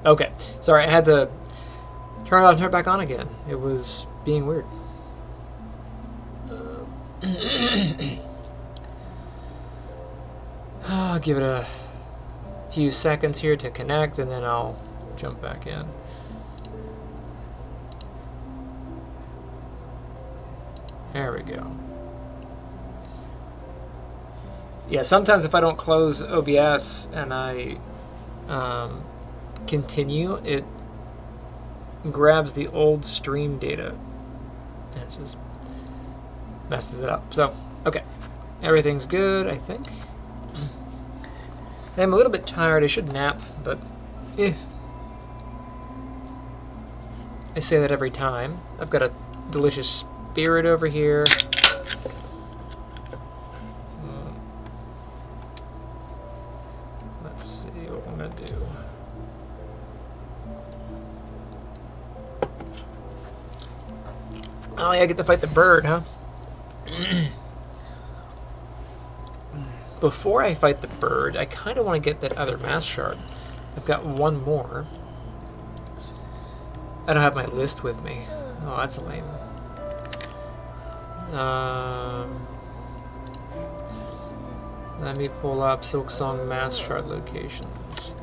Okay, sorry, I had to turn it off and turn it back on again. It was being weird. I'll give it a few seconds here to connect, and then I'll jump back in. There we go. Yeah, sometimes if I don't close OBS and I continue, it grabs the old stream data and it just messes it up. So, okay. Everything's good, I think. I'm a little bit tired. I should nap, but I say that every time. I've got a delicious spirit over here. Let's see what I'm going to do. Oh, yeah, I get to fight the bird, huh? Before I fight the bird, I kind of want to get that other mass shard. I've got one more. I don't have my list with me. Oh, that's lame. Let me pull up Silksong mass shard locations.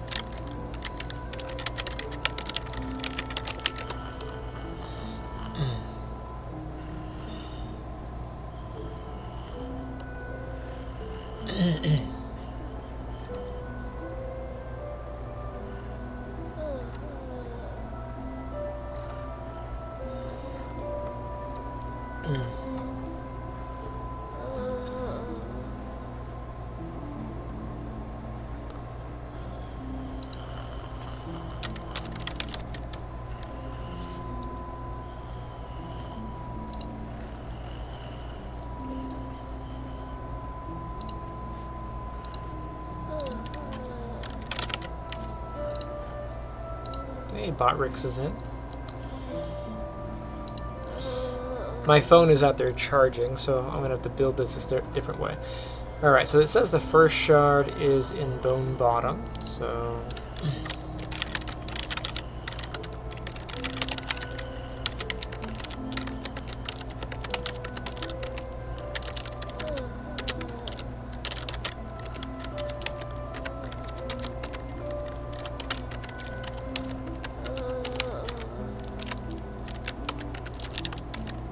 Hey, Botrix is in. My phone is out there charging, so I'm gonna have to build this a different way. Alright, so it says the first shard is in Bone Bottom, so...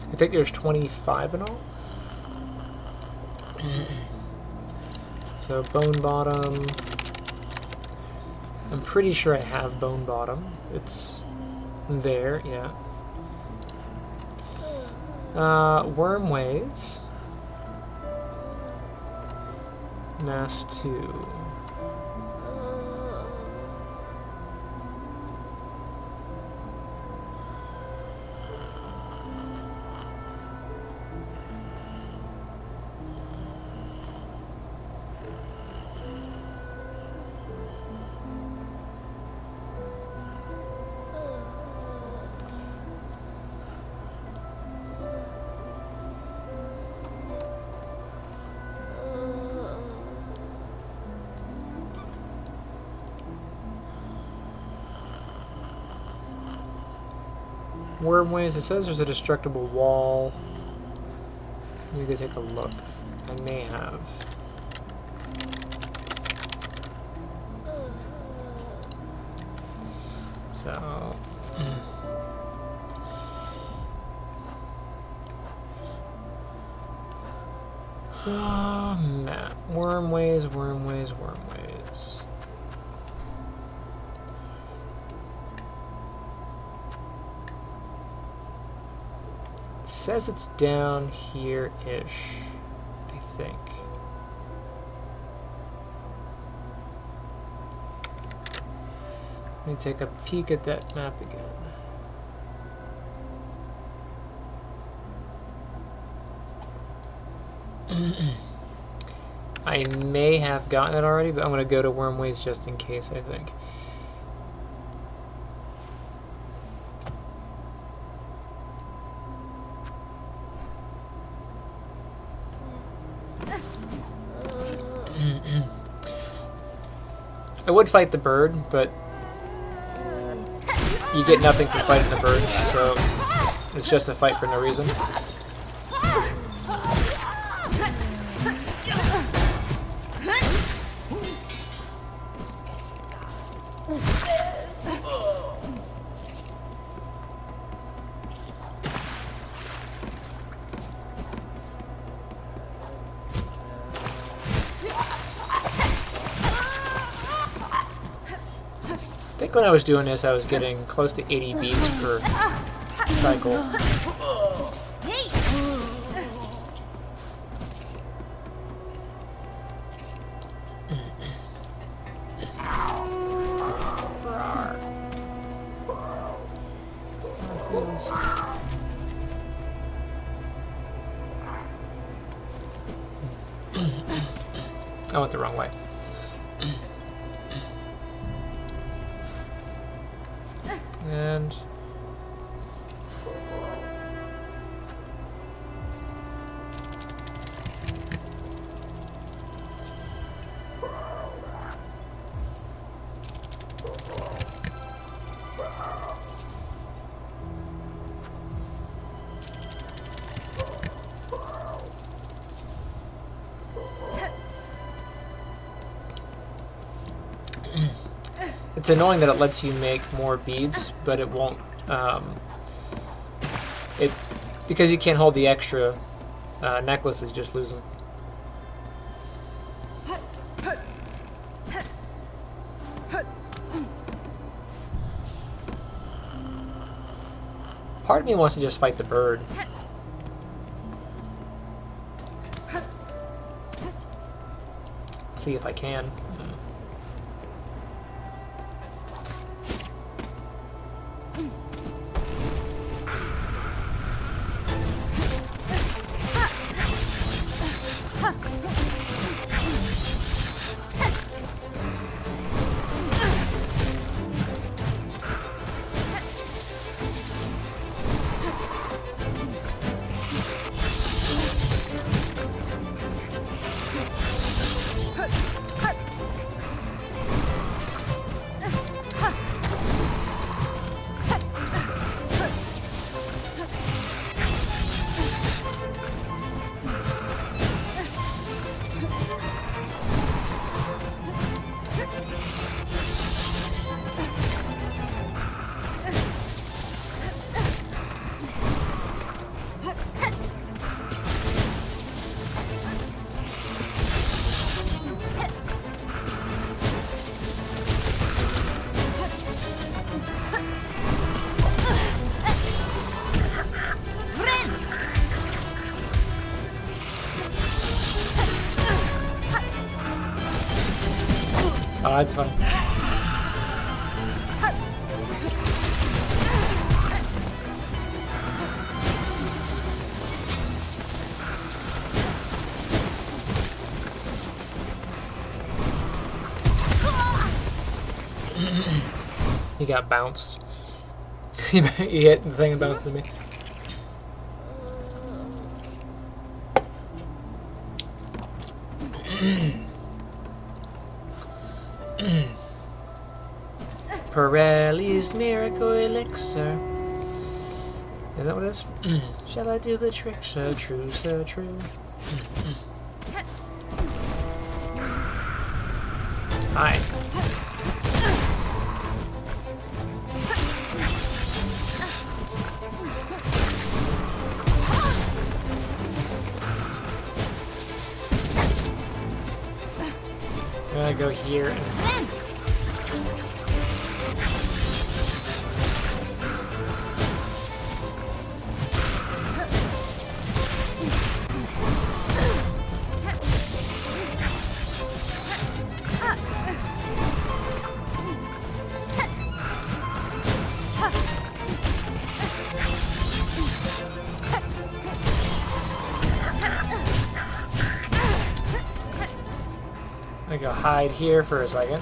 I think there's 25 in all. So Bone Bottom. I'm pretty sure I have Bone Bottom. It's there, yeah. Wormways. Mass 2. Wormways, it says there's a destructible wall. You can take a look. I may have. So... map. Wormways, wormways, wormways. It says it's down here-ish, I think. Let me take a peek at that map again. I may have gotten it already, but I'm going to go to Wormways just in case, I think. I would fight the bird, but you get nothing from fighting the bird, so it's just a fight for no reason. I think when I was doing this, I was getting close to 80 beats per cycle. I went the wrong way. And it's annoying that it lets you make more beads, but it won't. Because you can't hold the extra necklaces, you just lose them. Part of me wants to just fight the bird. See if I can. Oh, that's fun. He got bounced. He hit the thing and bounced to me. Pirelli's miracle elixir. Is that what it is? Shall I do the trick? So true, so true. Hi. I'm gonna go here and I'm gonna go hide here for a second.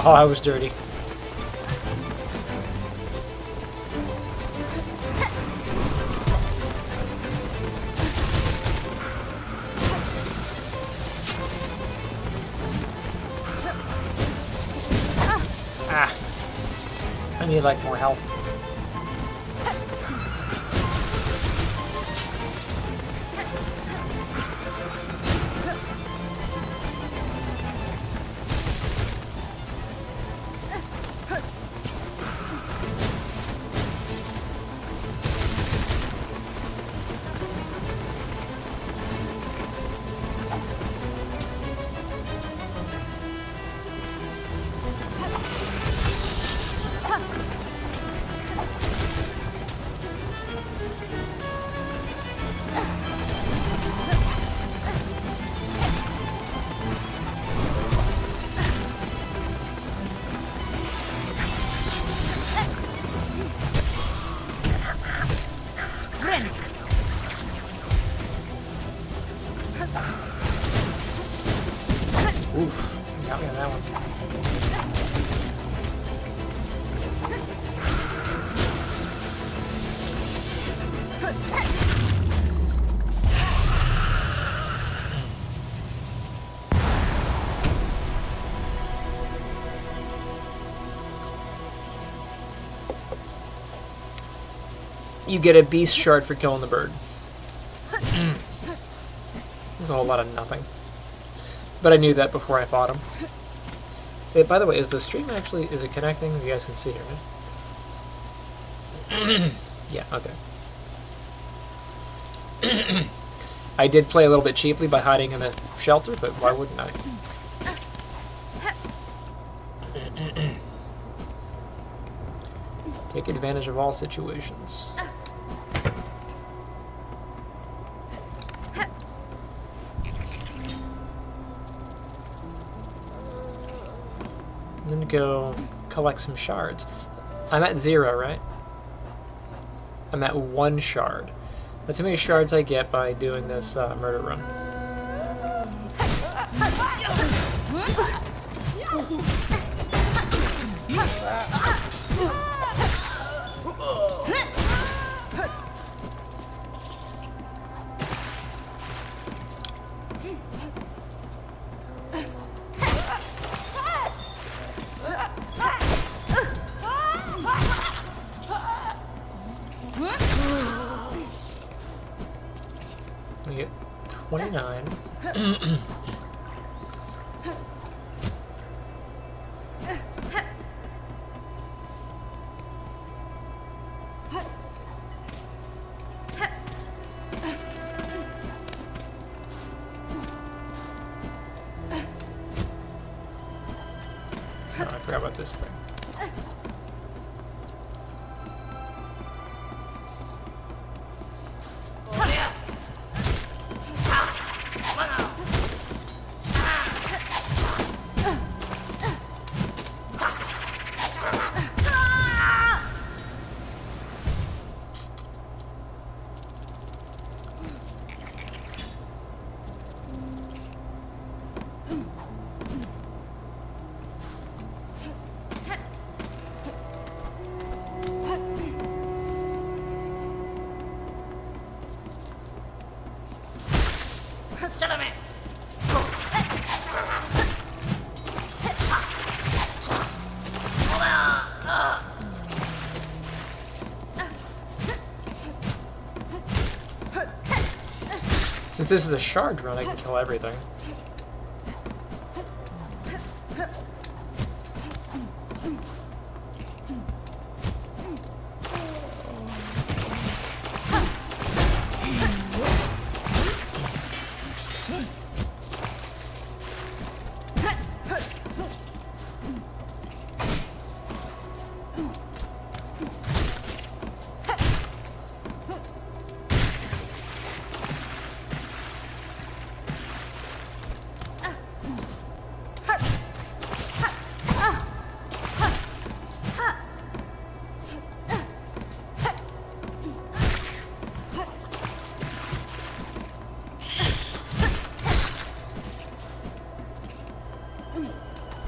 Oh, I was dirty. Ah. I need like more health. Oof, got me on that one. You get a beast shard for killing the bird. There's a whole lot of nothing. But I knew that before I fought him. By the way, is the stream actually, is it connecting? You guys can see it, right? Yeah, okay. I did play a little bit cheaply by hiding in the shelter, but why wouldn't I? Take advantage of all situations. I'm gonna go collect some shards. I'm at 0, right? I'm at 1 shard. That's how many shards I get by doing this murder run. I get 29. Oh, I forgot about this thing. Since this is a shard run, I can kill everything.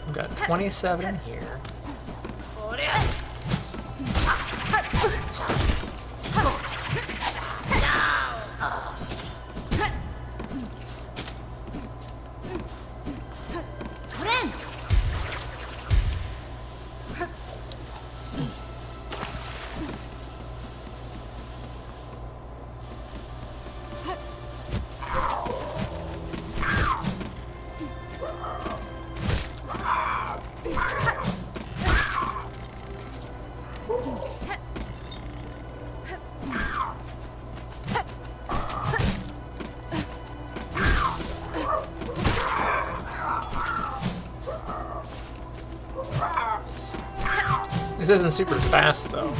We've got 27 in here. This isn't super fast, though.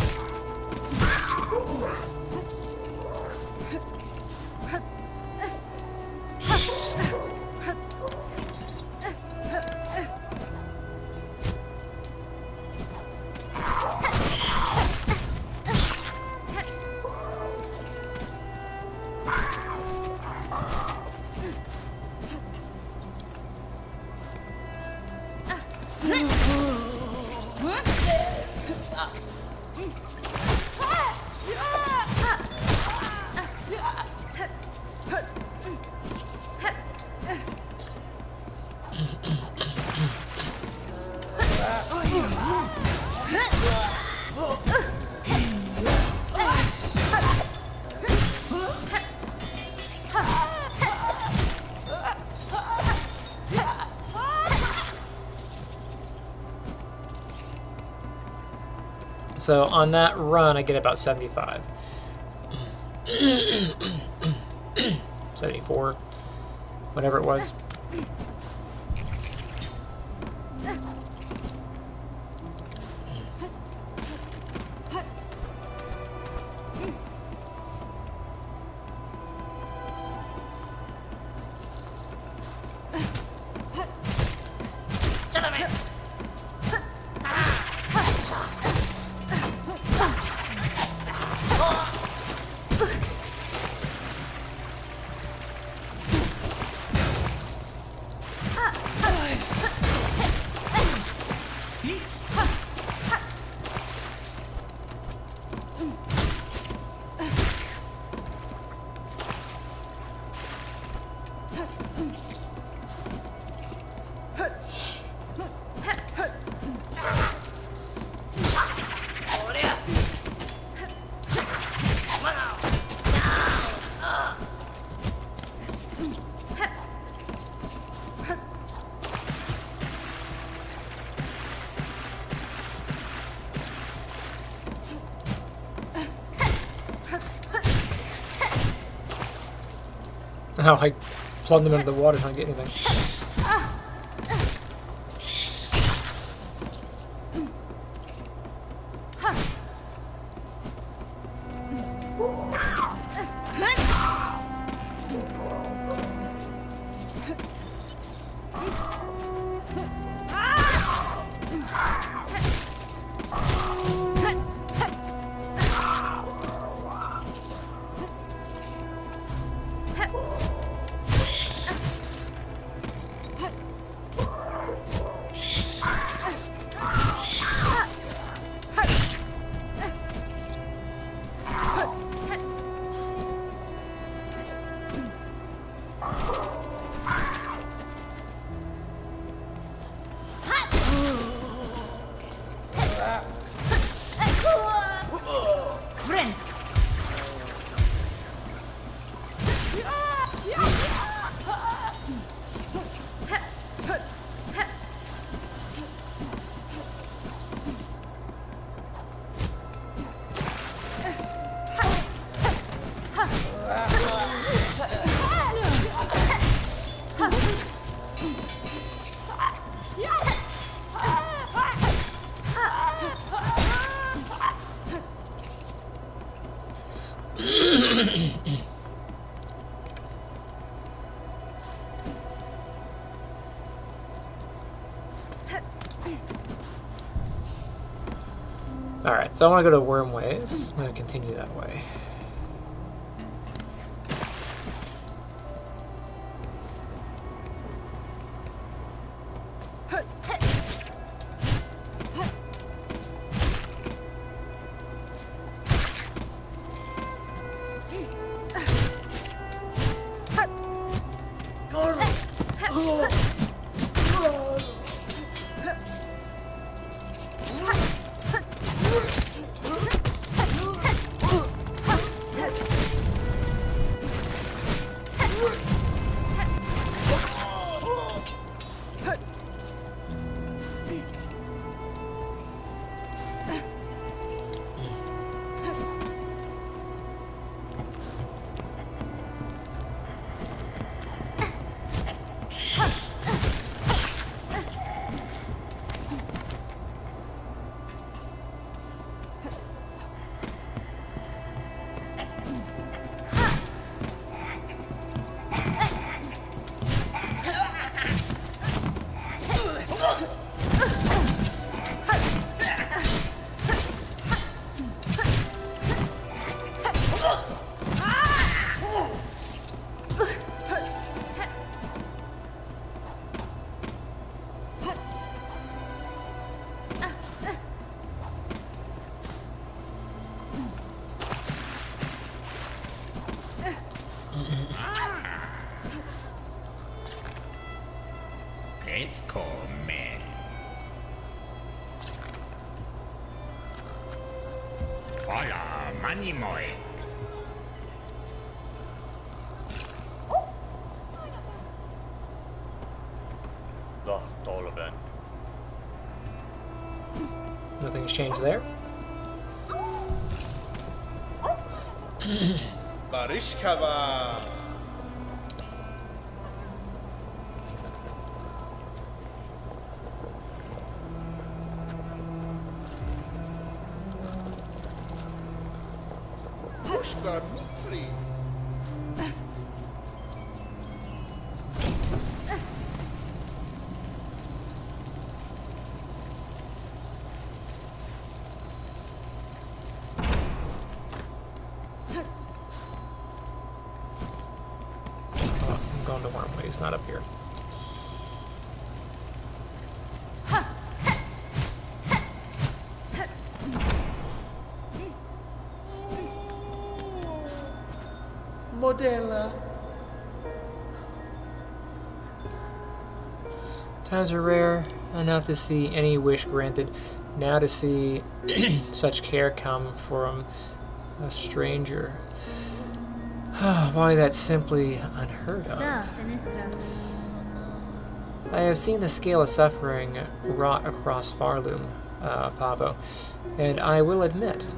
So on that run, I get about 75. 74, whatever it was. Oh, I plumbed them into the water, so I don't get anything. Alright, so I want to go to Wormways. I'm going to continue that way. It's called men. Follow money moi. Nothing's changed there. Barishkava. Pushka Mikri. I'm going to Wormways, not up here. Modella. Times are rare enough to see any wish granted. Now to see such care come from a stranger. Why, that's simply unheard of. I have seen the scale of suffering wrought across Farloom, Pavo, and I will admit,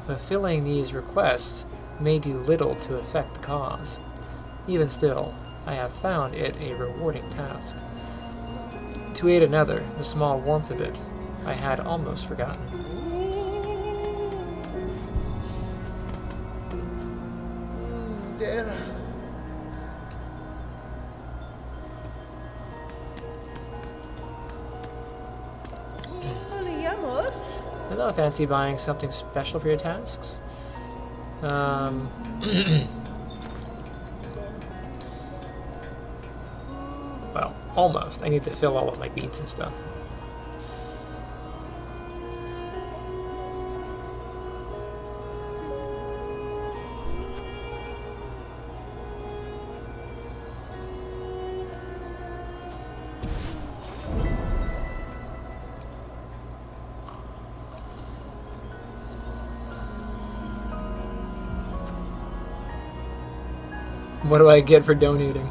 fulfilling these requests may do little to affect the cause. Even still, I have found it a rewarding task. To aid another, the small warmth of it, I had almost forgotten. There. Hello, fancy buying something special for your tasks? Well, almost. I need to fill all of my beats and stuff. What do I get for donating?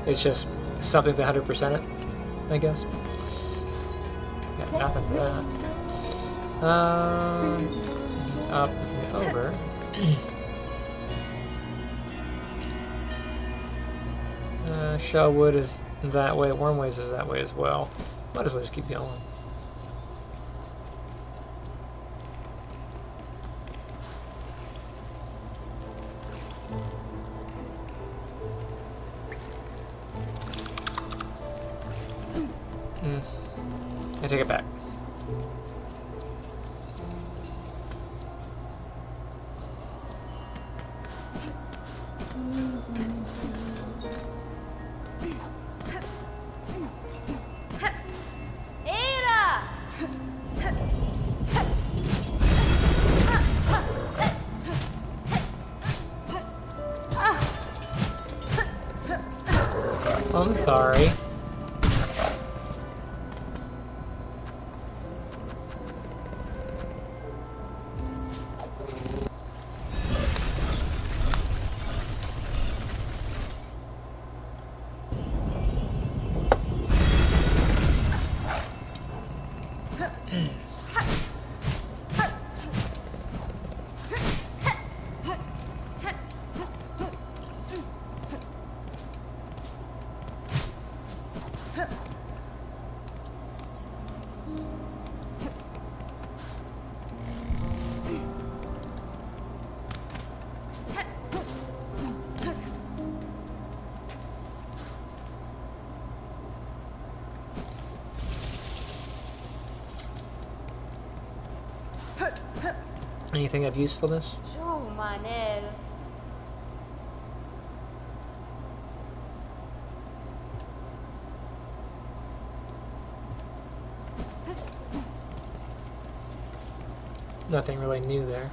It's just something to 100% it, I guess. Got nothing for that. Up and over. Shellwood is that way, Wormways is that way as well. Might as well just keep going. I take it back. Era! I'm sorry. Anything of usefulness? Jo, Manel. Nothing really new there.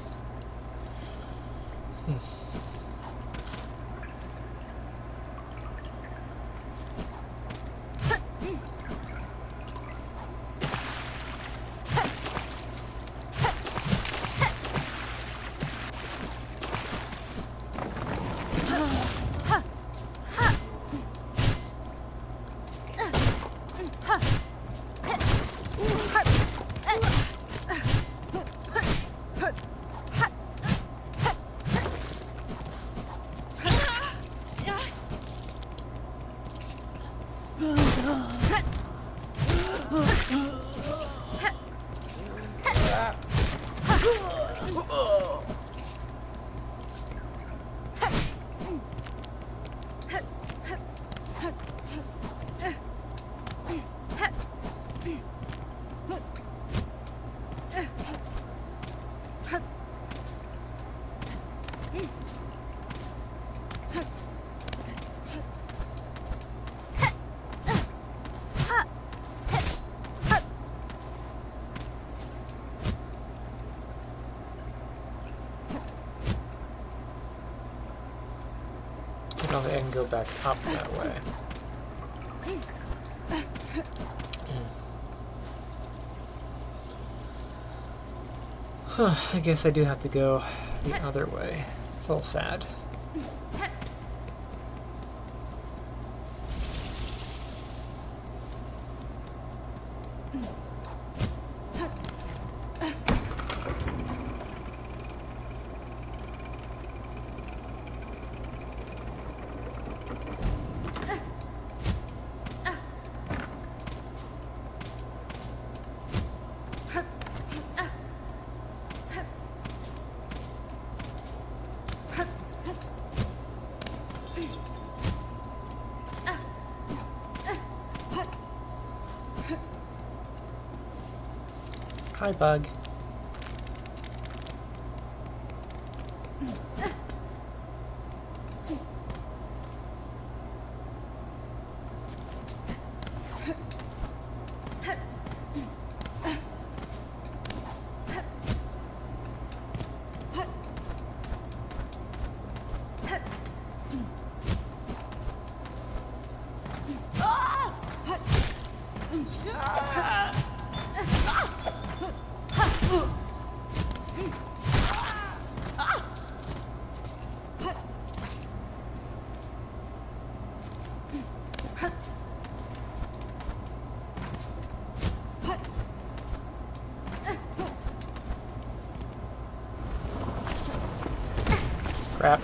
I don't think I can go back up that way. Huh, I guess I do have to go the other way. It's all sad. Hi, bug. Crap.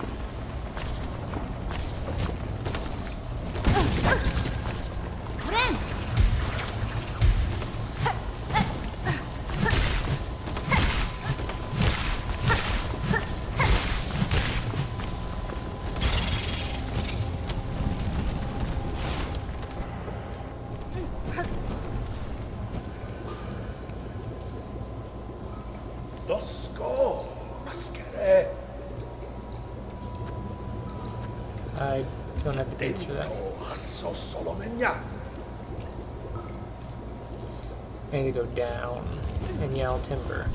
Dos go, maskere. I don't have the dates for that. I need to go down and yell timber.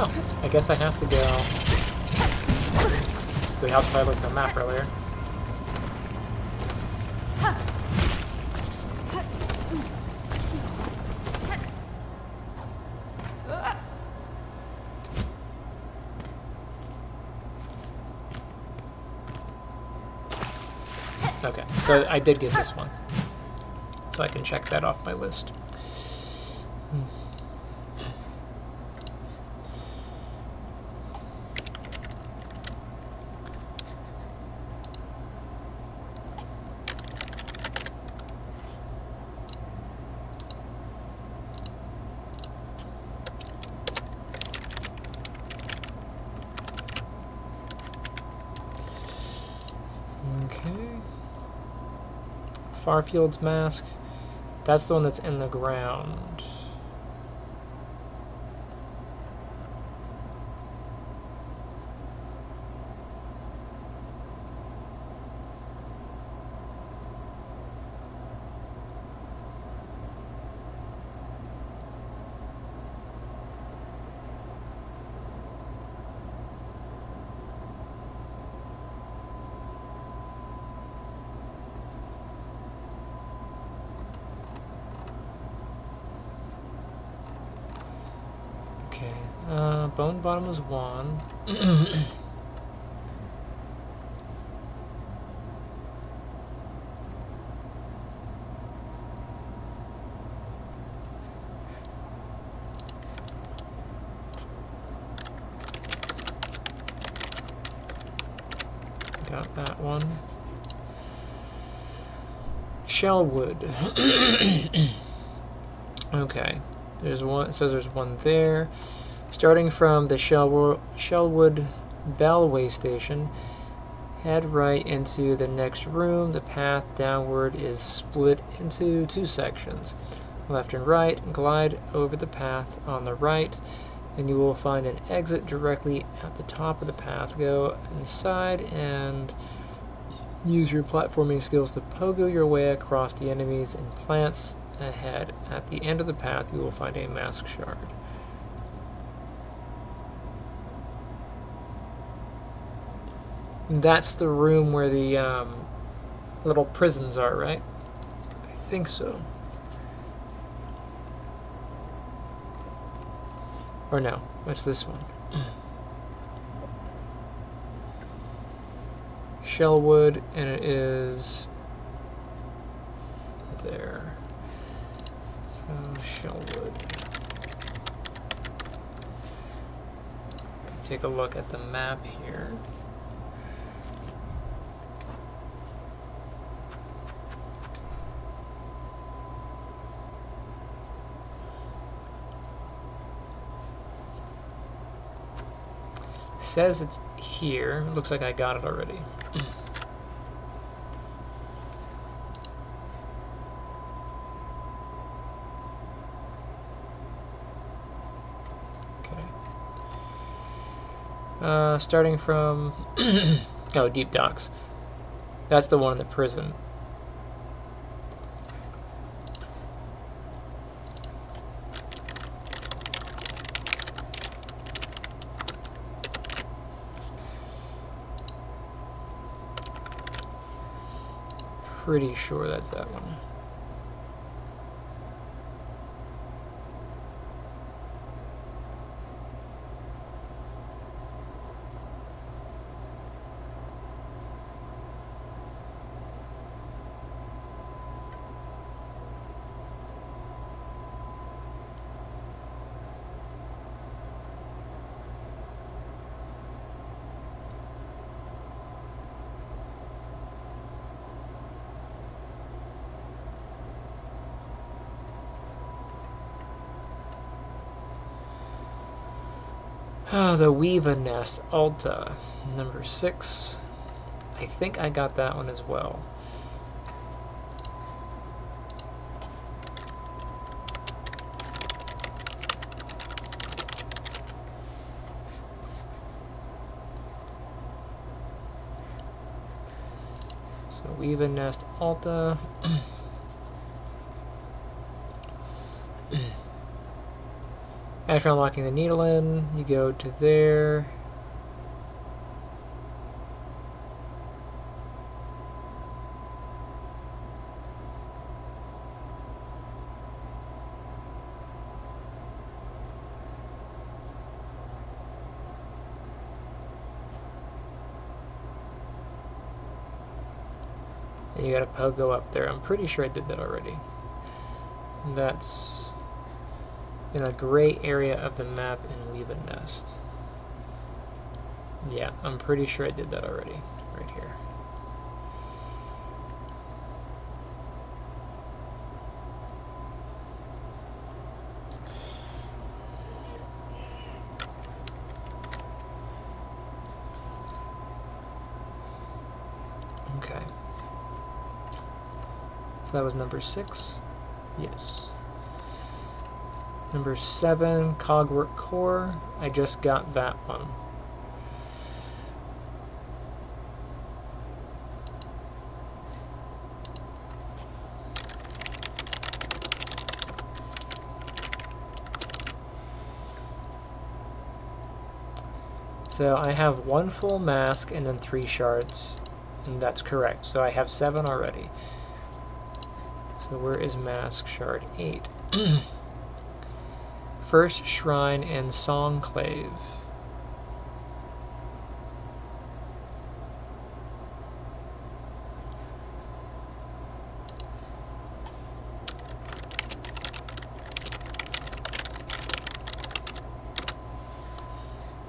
Oh, I guess I have to go. Wait, how did I look at the map earlier? Okay, so I did get this one. So I can check that off my list. Okay. Farfield's mask. That's the one that's in the ground. Okay, bone bottom was one. Got that one. Shellwood. Okay, there's one. It says there's one there. Starting from the Shellwood Bellway Station, head right into the next room. The path downward is split into two sections. Left and right, glide over the path on the right, and you will find an exit directly at the top of the path. Go inside and use your platforming skills to pogo your way across the enemies and plants ahead. At the end of the path, you will find a mask shard. That's the room where the little prisons are, right? I think so. Or no, what's this one? Shellwood, and it is there. So, Shellwood. Take a look at the map here. Says it's here. Looks like I got it already. Okay. Starting from oh, Deep Docks. That's the one in the prison. Pretty sure that's that one. Oh, the Weaver Nest, Alta, number 6. I think I got that one as well. Weave a Nest Alta. After unlocking the needle in, you go to there. And you gotta pogo up there. I'm pretty sure I did that already. That's in a gray area of the map in Weave a Nest. Yeah, I'm pretty sure I did that already. Right here. Okay. So that was number 6. Yes. Number 7, Cogwork Core. I just got that one. So I have 1 full mask and then 3 shards, and that's correct. So I have 7 already. So where is mask shard 8? First Shrine and Songclave.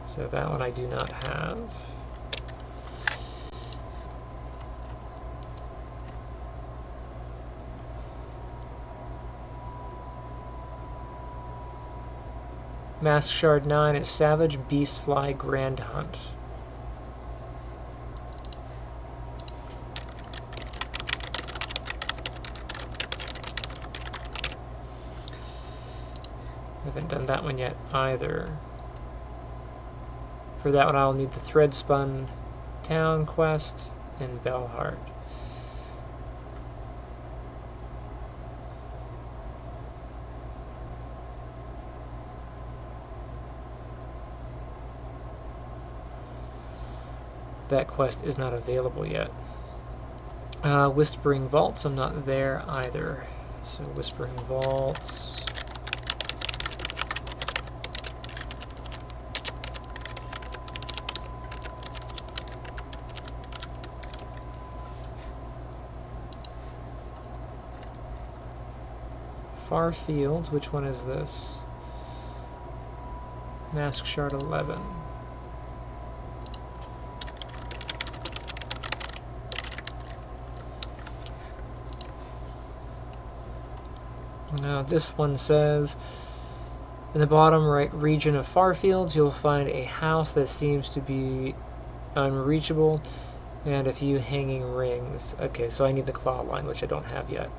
So that one I do not have. Mask Shard 9 is Savage Beastfly Grand Hunt. I haven't done that one yet either. For that one I'll need the Threadspun Town quest and Bellheart. That quest is not available yet. Whispering Vaults, I'm not there either. So Whispering Vaults. Far Fields, which one is this? Mask Shard 11. Now this one says, in the bottom right region of Farfields, you'll find a house that seems to be unreachable and a few hanging rings. Okay, so I need the claw line, which I don't have yet.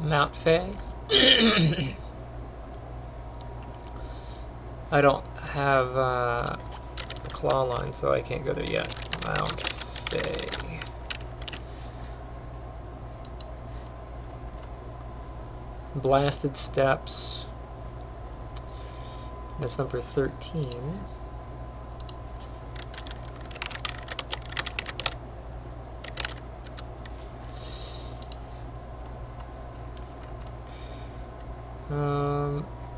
Mount Fay. I don't have the claw line, so I can't go there yet. Mount Fay. Blasted Steps. That's number 13.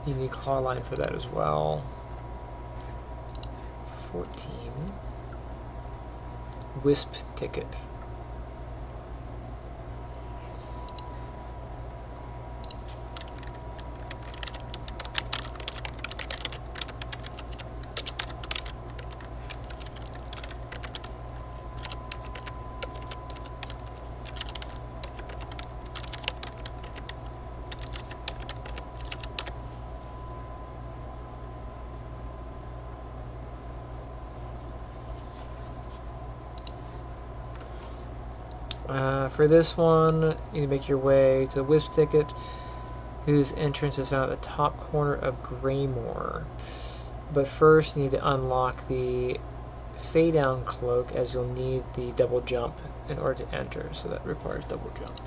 You need claw line for that as well. 14. Wisp Ticket. For this one, you need to make your way to the Wisp Ticket, whose entrance is found at the top corner of Greymore. But first, you need to unlock the Fade Down Cloak, as you'll need the double jump in order to enter, so that requires double jump.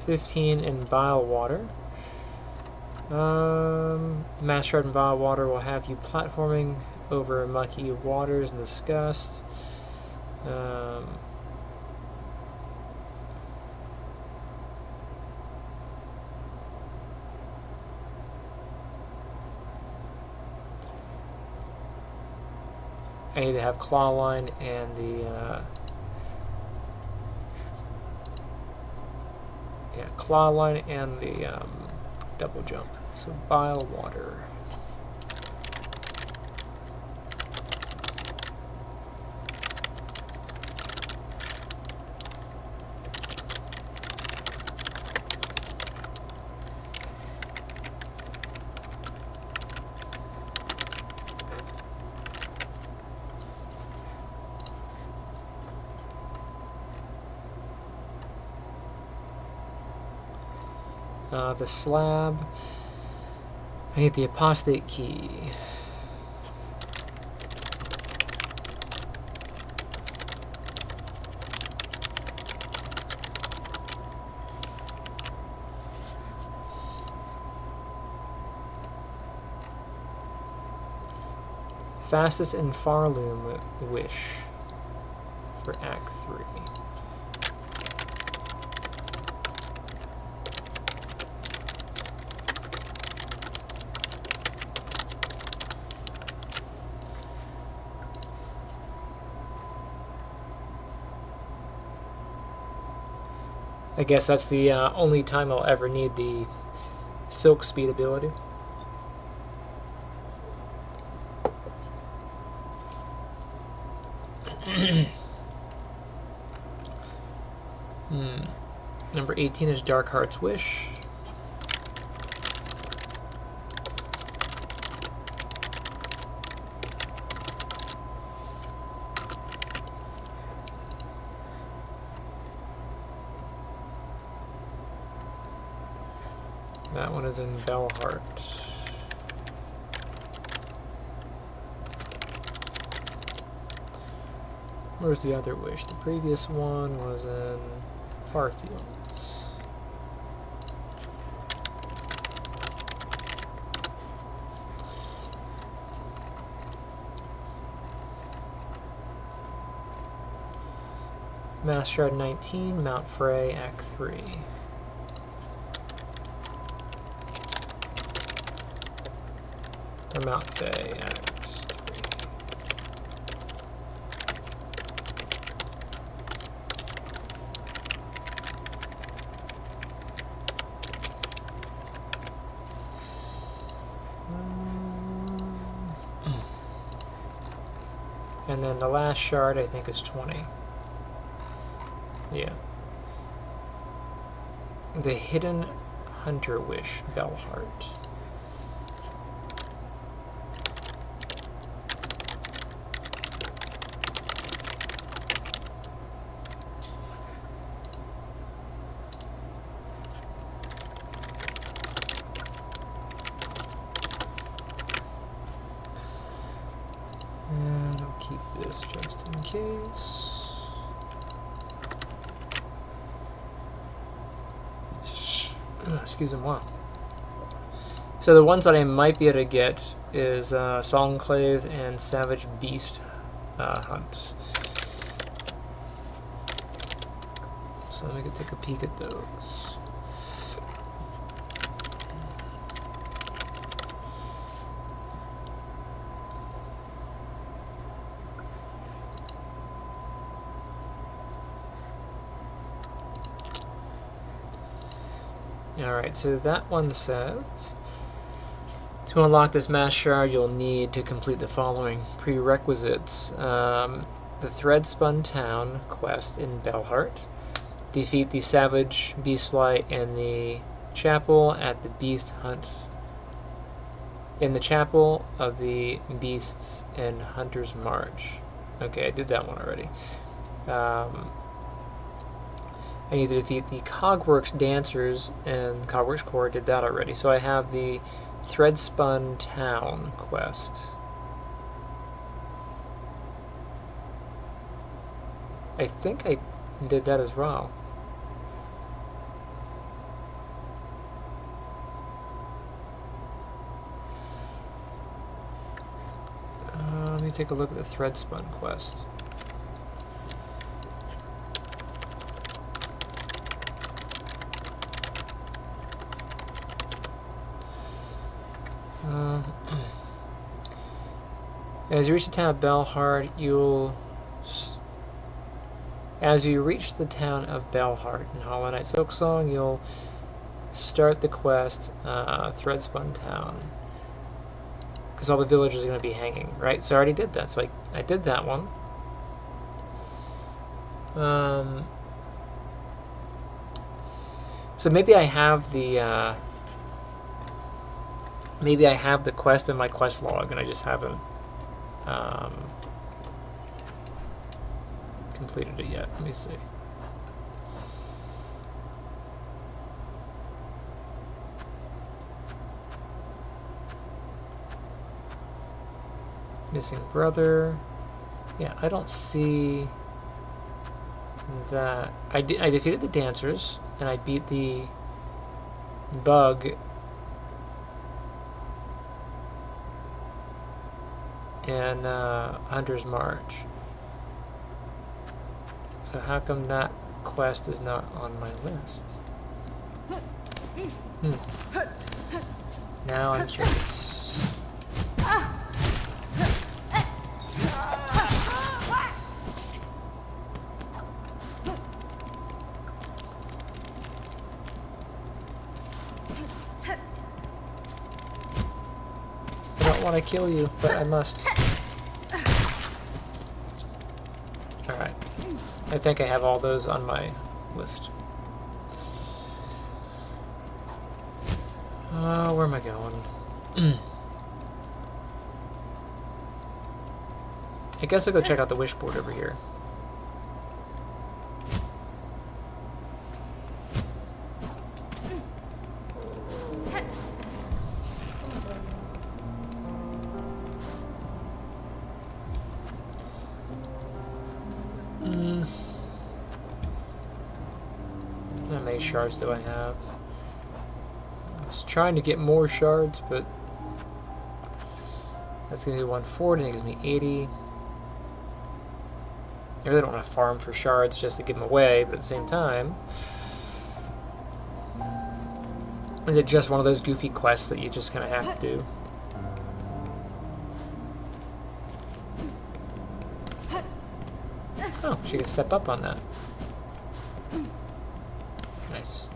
$15 in Bile Water. Mass Shard and Bile Water will have you platforming over mucky waters and disgust. I need to have Claw Line and the Claw Line and the double jump. So Bile Water. The slab. I need the apostate key. Fastest in Farloom Wish for Act 3. I guess that's the only time I'll ever need the Silk Speed ability. Number 18 is Dark Heart's Wish. That one is in Bellheart. Where's the other wish? The previous one was in Farfields. Mass Shard 19, Mount Frey, Act 3. Or Mount Fay, Act 3. And then the last shard, I think, is 20. Yeah. The Hidden Hunter Wish, Bellheart. And I'll keep this just in case. Excuse me. So the ones that I might be able to get is Songclave and Savage Beast Hunt. So let me take a peek at those. Alright, so that one says, to unlock this mass shard, you'll need to complete the following prerequisites. The Threadspun Town quest in Belhart. Defeat the Savage Beastfly in the chapel at the Beast Hunt. In the chapel of the Beasts in Hunter's March. Okay, I did that one already. I need to defeat the Cogworks Dancers and Cogworks Core. Did that already. So I have the Threadspun Town quest. I think I did that as well. Let me take a look at the Threadspun quest. As you reach the town of Belhart, as you reach the town of Belhart in Hollow Knight Silksong, you'll start the quest, Threadspun Town. Because all the villagers are going to be hanging, right? So I already did that. So I did that one. So maybe I have the quest in my quest log, and I just haven't completed it yet. Let me see. Missing brother. Yeah, I don't see that. I defeated the dancers, and I beat the bug in Hunter's March. So how come that quest is not on my list? Now I'm curious. I don't want to kill you, but I must. Alright. I think I have all those on my list. Where am I going? I guess I'll go check out the wishboard over here. How many shards do I have? I was trying to get more shards, but that's going to be 140, and it gives me 80. I really don't want to farm for shards just to give them away, but at the same time, is it just one of those goofy quests that you just kind of have to do? Oh, she can step up on that. Nice.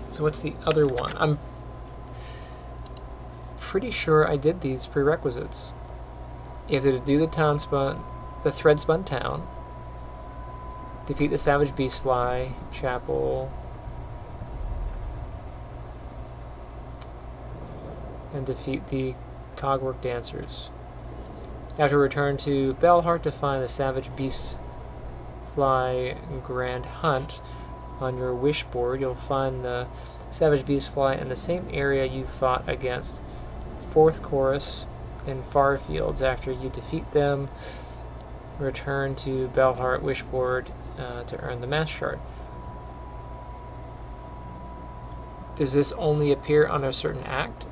So what's the other one? I'm pretty sure I did these prerequisites. You have to do the Threadspun Town, defeat the Savage Beastfly, Chapel, and defeat the Cogwork Dancers. You have to return to Belhart to find the Savage Beastfly Grand Hunt. On your wish board, you'll find the Savage Beastfly in the same area you fought against Fourth Chorus in Farfields. After you defeat them, return to Belhart Wishboard to earn the Mass Shard. Does this only appear on a certain act?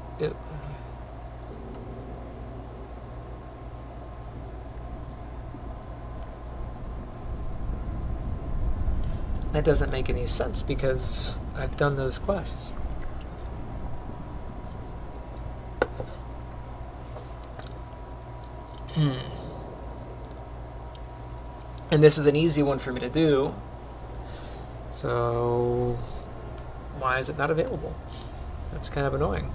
That doesn't make any sense because I've done those quests. And this is an easy one for me to do. So why is it not available? That's kind of annoying.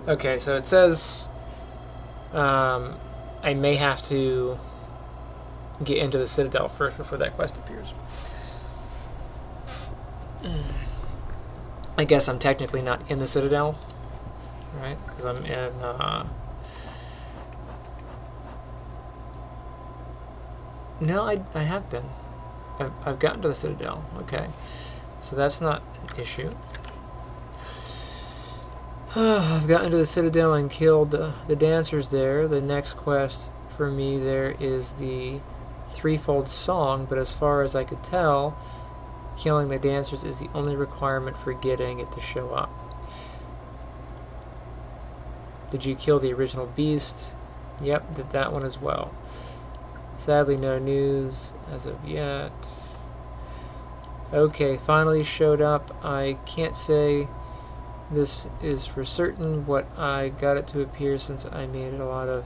Okay, so it says I may have to get into the Citadel first before that quest appears. I guess I'm technically not in the Citadel, right? Because I'm in... No, I have been. I've gotten to the Citadel, okay. So that's not an issue. I've gotten to the Citadel and killed the dancers there. The next quest for me there is the threefold song, but as far as I could tell, killing the dancers is the only requirement for getting it to show up. Did you kill the original beast? Yep, did that one as well. Sadly, no news as of yet. Okay, finally showed up. I can't say this is for certain what I got it to appear since I made a lot of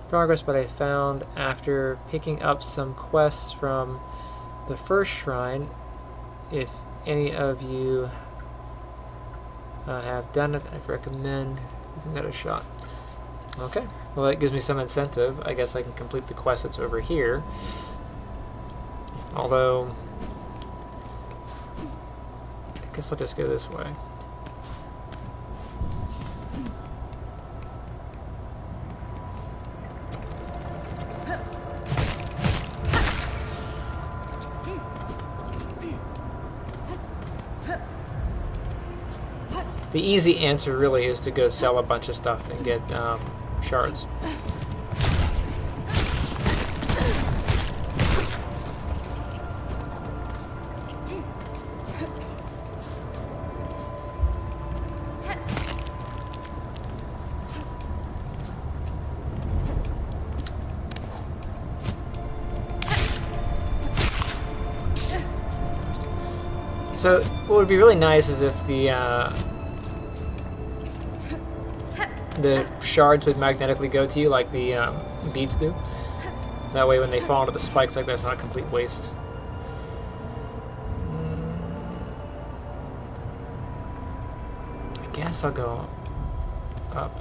progress, but I found after picking up some quests from the first shrine, if any of you have done it, I'd recommend giving that a shot. Okay, well that gives me some incentive. I guess I can complete the quest that's over here. Although, I guess I'll just go this way. The easy answer really is to go sell a bunch of stuff and get shards. So what would be really nice is if the shards would magnetically go to you like the beads do. That way when they fall into the spikes like that, it's not a complete waste. I guess I'll go up.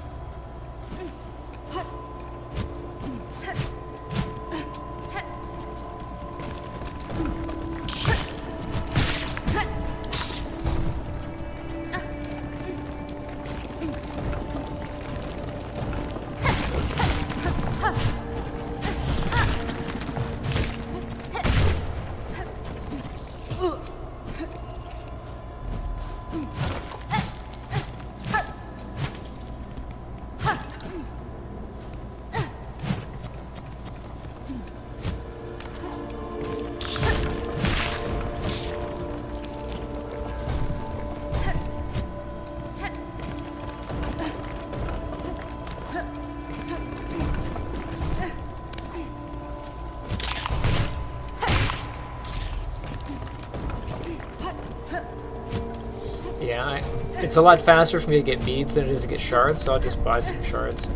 Yeah, it's a lot faster for me to get beads than it is to get shards, so I'll just buy some shards.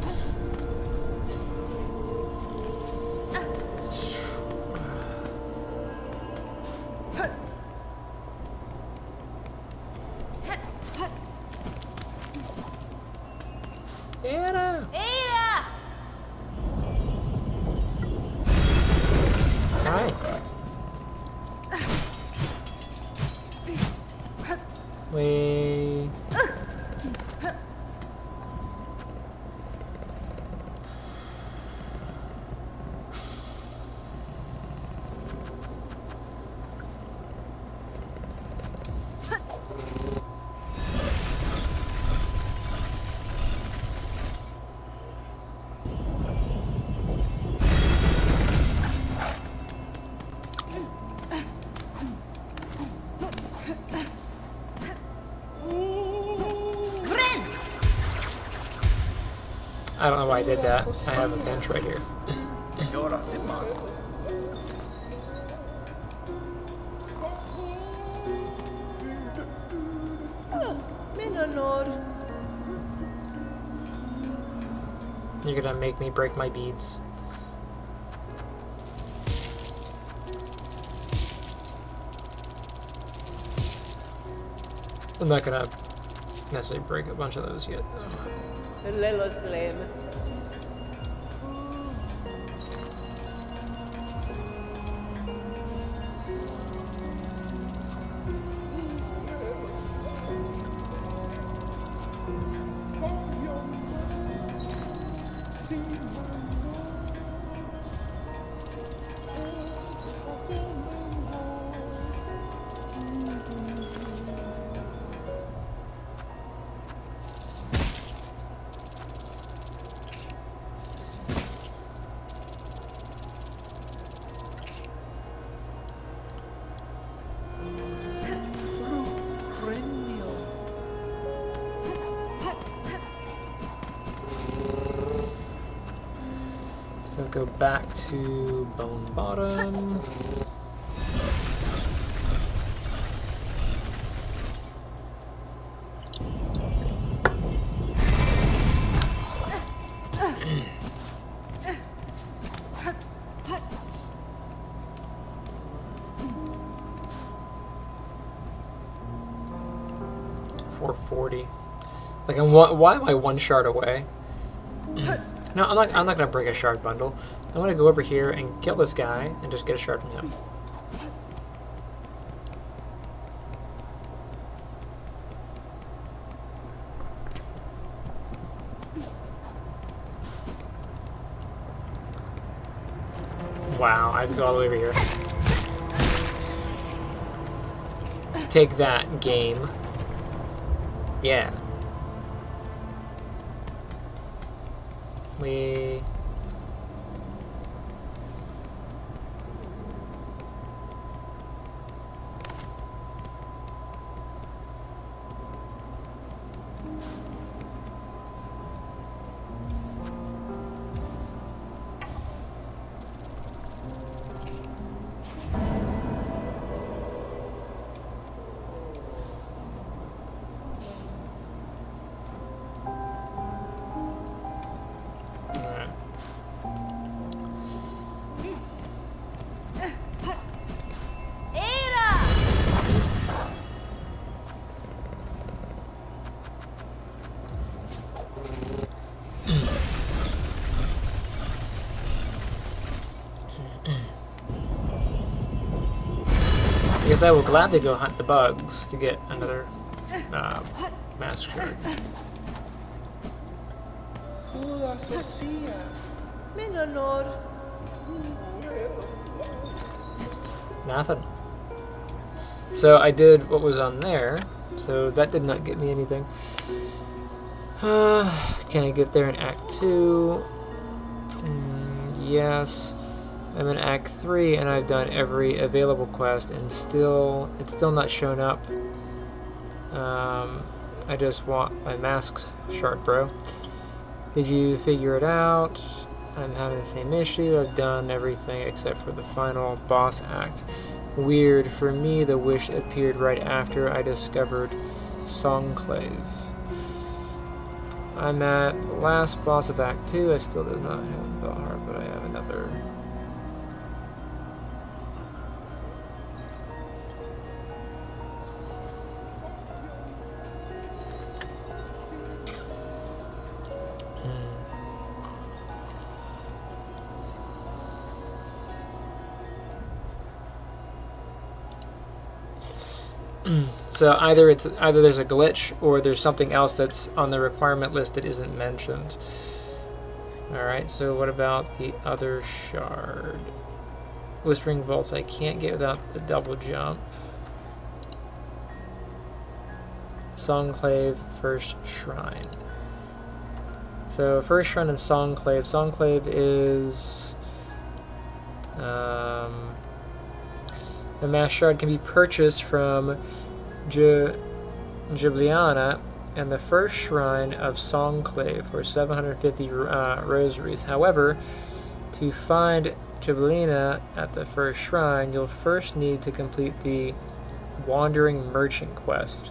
I don't know why I did that. I have a bench right here. You're gonna make me break my beads. I'm not gonna necessarily break a bunch of those yet, though. So go back to Bone Bottom. .440. Like, why am I one shard away? No, I'm not gonna break a shard bundle. I'm gonna go over here and kill this guy and just get a shard from him. Wow, I have to go all the way over here. Take that, game. Yeah. We... Because I will gladly go hunt the bugs to get another mask shard. Nothing. So I did what was on there, so that did not get me anything. Can I get there in Act 2? Yes. I'm in Act 3 and I've done every available quest and it's still not shown up. I just want my mask shard, bro. Did you figure it out? I'm having the same issue. I've done everything except for the final boss act. Weird. For me, the wish appeared right after I discovered Songclave. I'm at the last boss of Act 2. I still does not have Belhar, but I have another. So either there's a glitch or there's something else that's on the requirement list that isn't mentioned. Alright, so what about the other shard? Whispering Vaults I can't get without the double jump. Songclave, First Shrine. So First Shrine and Songclave. Songclave is... the mass shard can be purchased from Ljubljana and the first shrine of Songclave for 750 rosaries. However, to find Gibellina at the first shrine, you'll first need to complete the Wandering Merchant quest,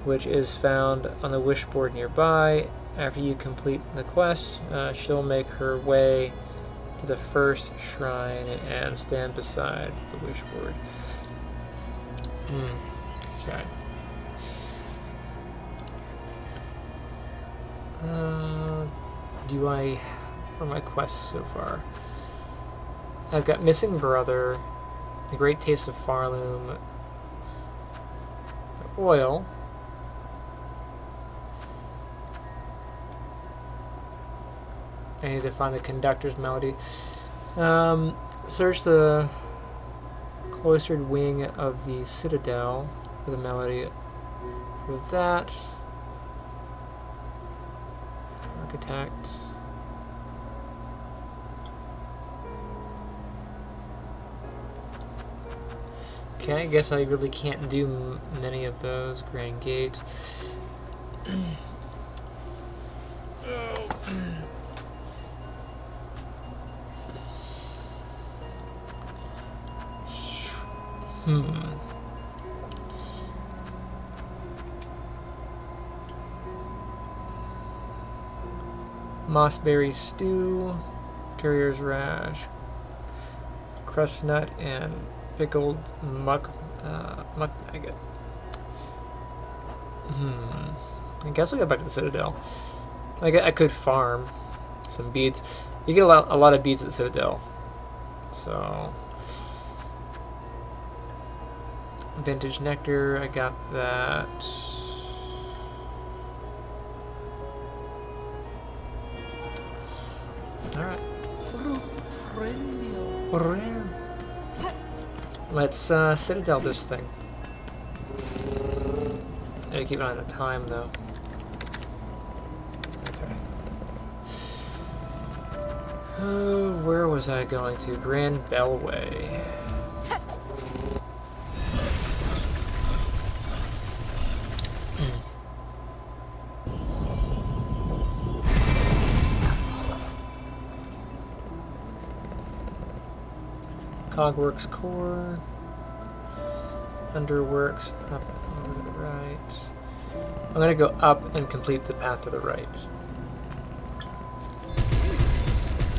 which is found on the wish board nearby. After you complete the quest, she'll make her way to the first shrine and stand beside the wish board. Okay. Where are my quests so far? I've got Missing Brother, The Great Taste of Farloom, the Oil, I need to find the conductor's melody. Search the cloistered wing of the citadel for the melody for that. Architect. Okay, I guess I really can't do many of those. Grand Gate. Mossberry stew, Courier's rash, crust nut, and pickled muck maggot. I guess I'll get back to the Citadel. I could farm some beads. You get a lot of beads at the Citadel. So, vintage nectar, I got that. Alright. Let's Citadel this thing. I gotta keep an eye on the time though. Okay. Where was I going to? Grand Bellway. Cogworks core, underworks, up and over to the right. I'm going to go up and complete the path to the right.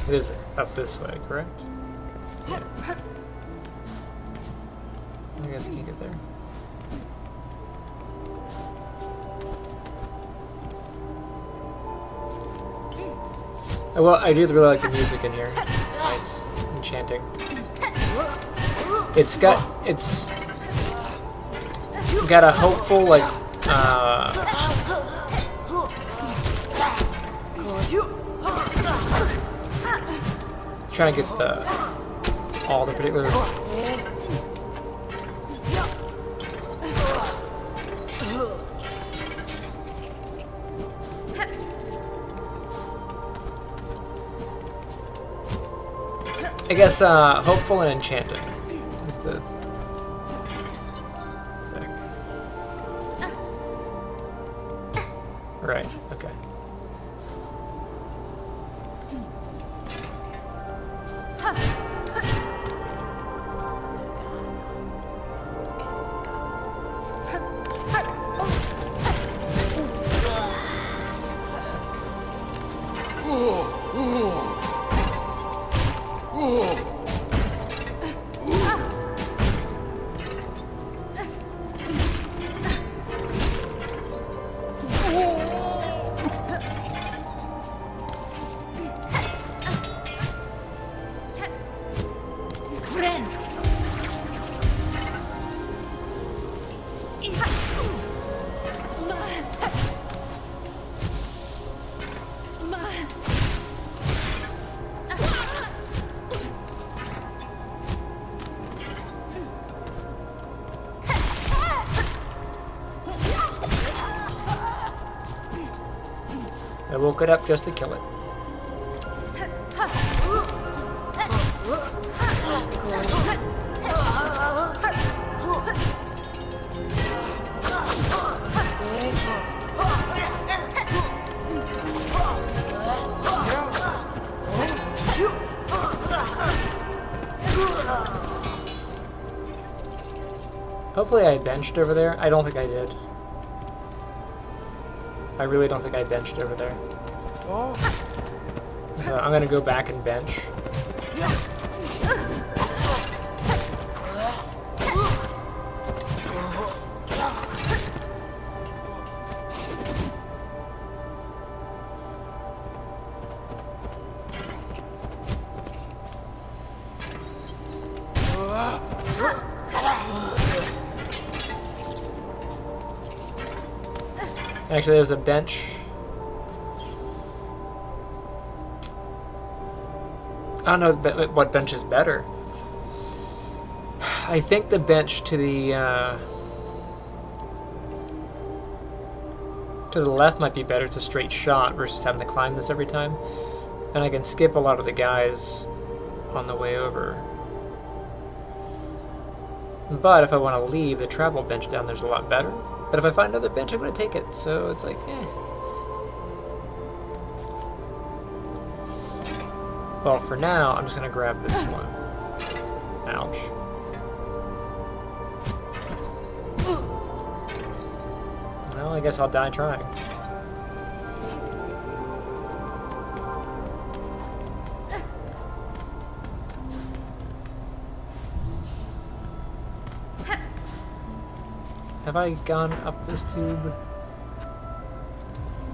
It is up this way, correct? Yeah. I guess I can't get there. Oh, well, I do really like the music in here. It's nice, enchanting. It's got a hopeful, like, trying to get all the particular I guess hopeful and enchanting is the thing. Right, okay. I woke it up just to kill it. Hopefully I benched over there. I don't think I did. I really don't think I benched over there. So I'm gonna go back and bench. Actually, there's a bench. I don't know what bench is better. I think the bench to the left might be better. It's a straight shot versus having to climb this every time. And I can skip a lot of the guys on the way over. But if I want to leave, the travel bench down there's a lot better. But if I find another bench, I'm going to take it. So it's like, eh. Well, for now, I'm just going to grab this one. Ouch. Well, I guess I'll die trying. Have I gone up this tube?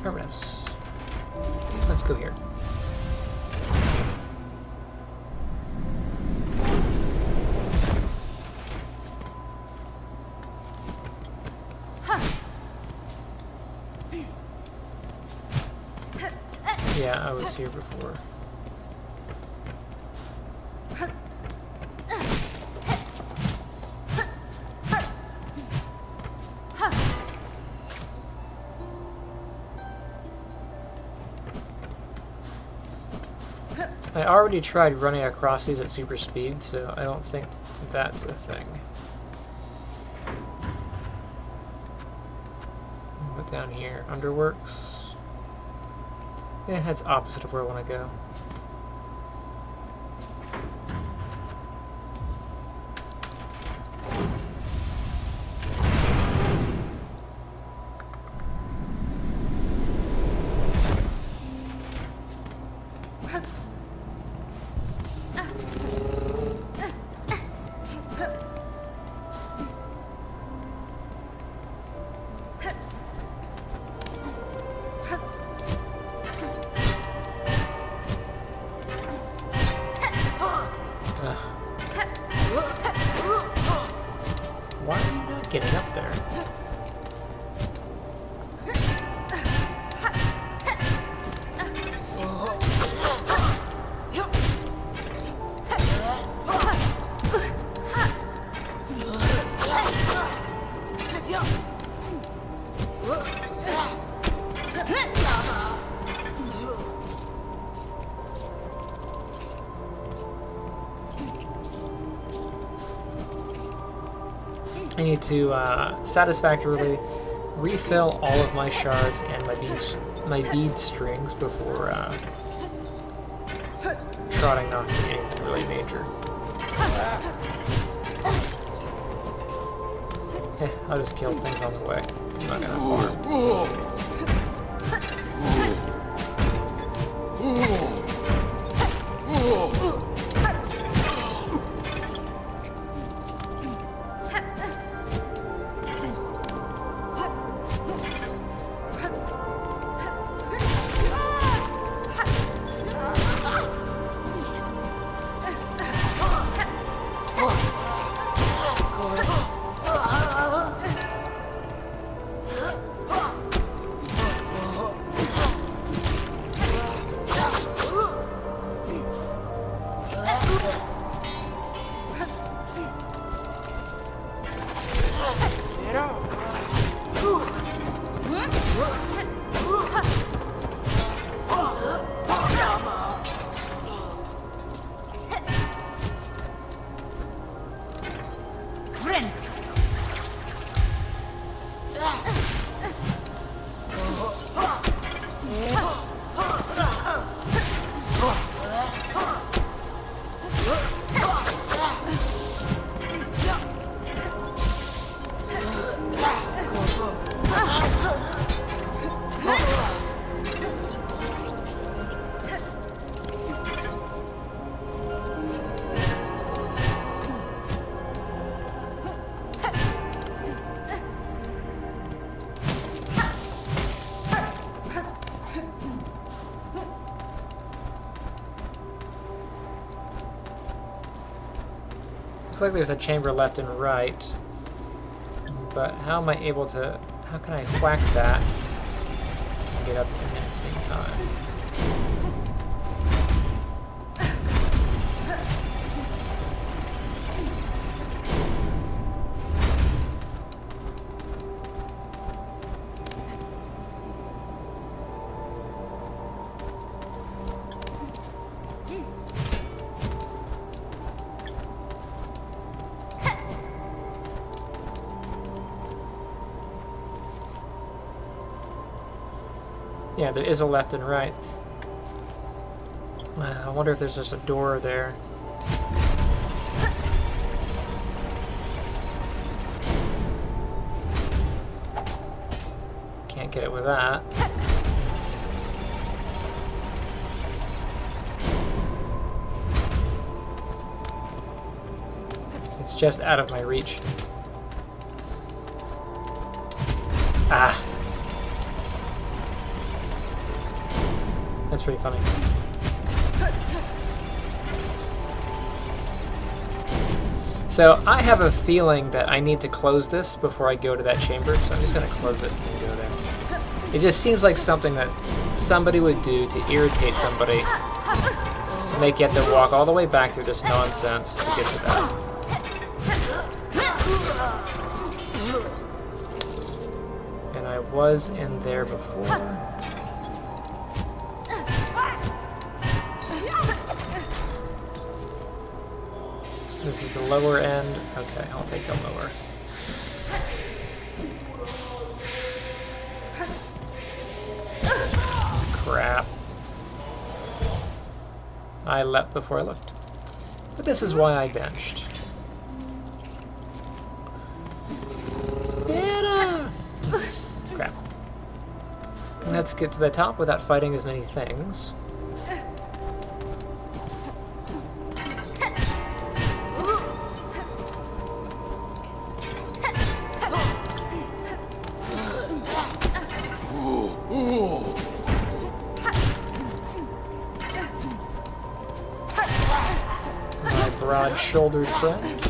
Terminus. Let's go here. Yeah, I was here before. I already tried running across these at super speed, so I don't think that's a thing. But down here, Underworks. Yeah, that's opposite of where I want to go. Why are you not getting up there? I need to satisfactorily refill all of my shards and my bead strings before trotting off to anything really major. I'll just kill things on the way. I'm not gonna farm. Looks like there's a chamber left and right. But how am I able to... How can I whack that and get up in there at the same time? Yeah, there is a left and right. I wonder if there's just a door there. Can't get it with that. It's just out of my reach. Ah! That's pretty funny. So I have a feeling that I need to close this before I go to that chamber, so I'm just going to close it and go there. It just seems like something that somebody would do to irritate somebody, to make you have to walk all the way back through this nonsense to get to that. And I was in there before. This is the lower end. Okay, I'll take the lower. Crap. I leapt before I looked. But this is why I benched. Crap. Let's get to the top without fighting as many things. Broad-shouldered friend.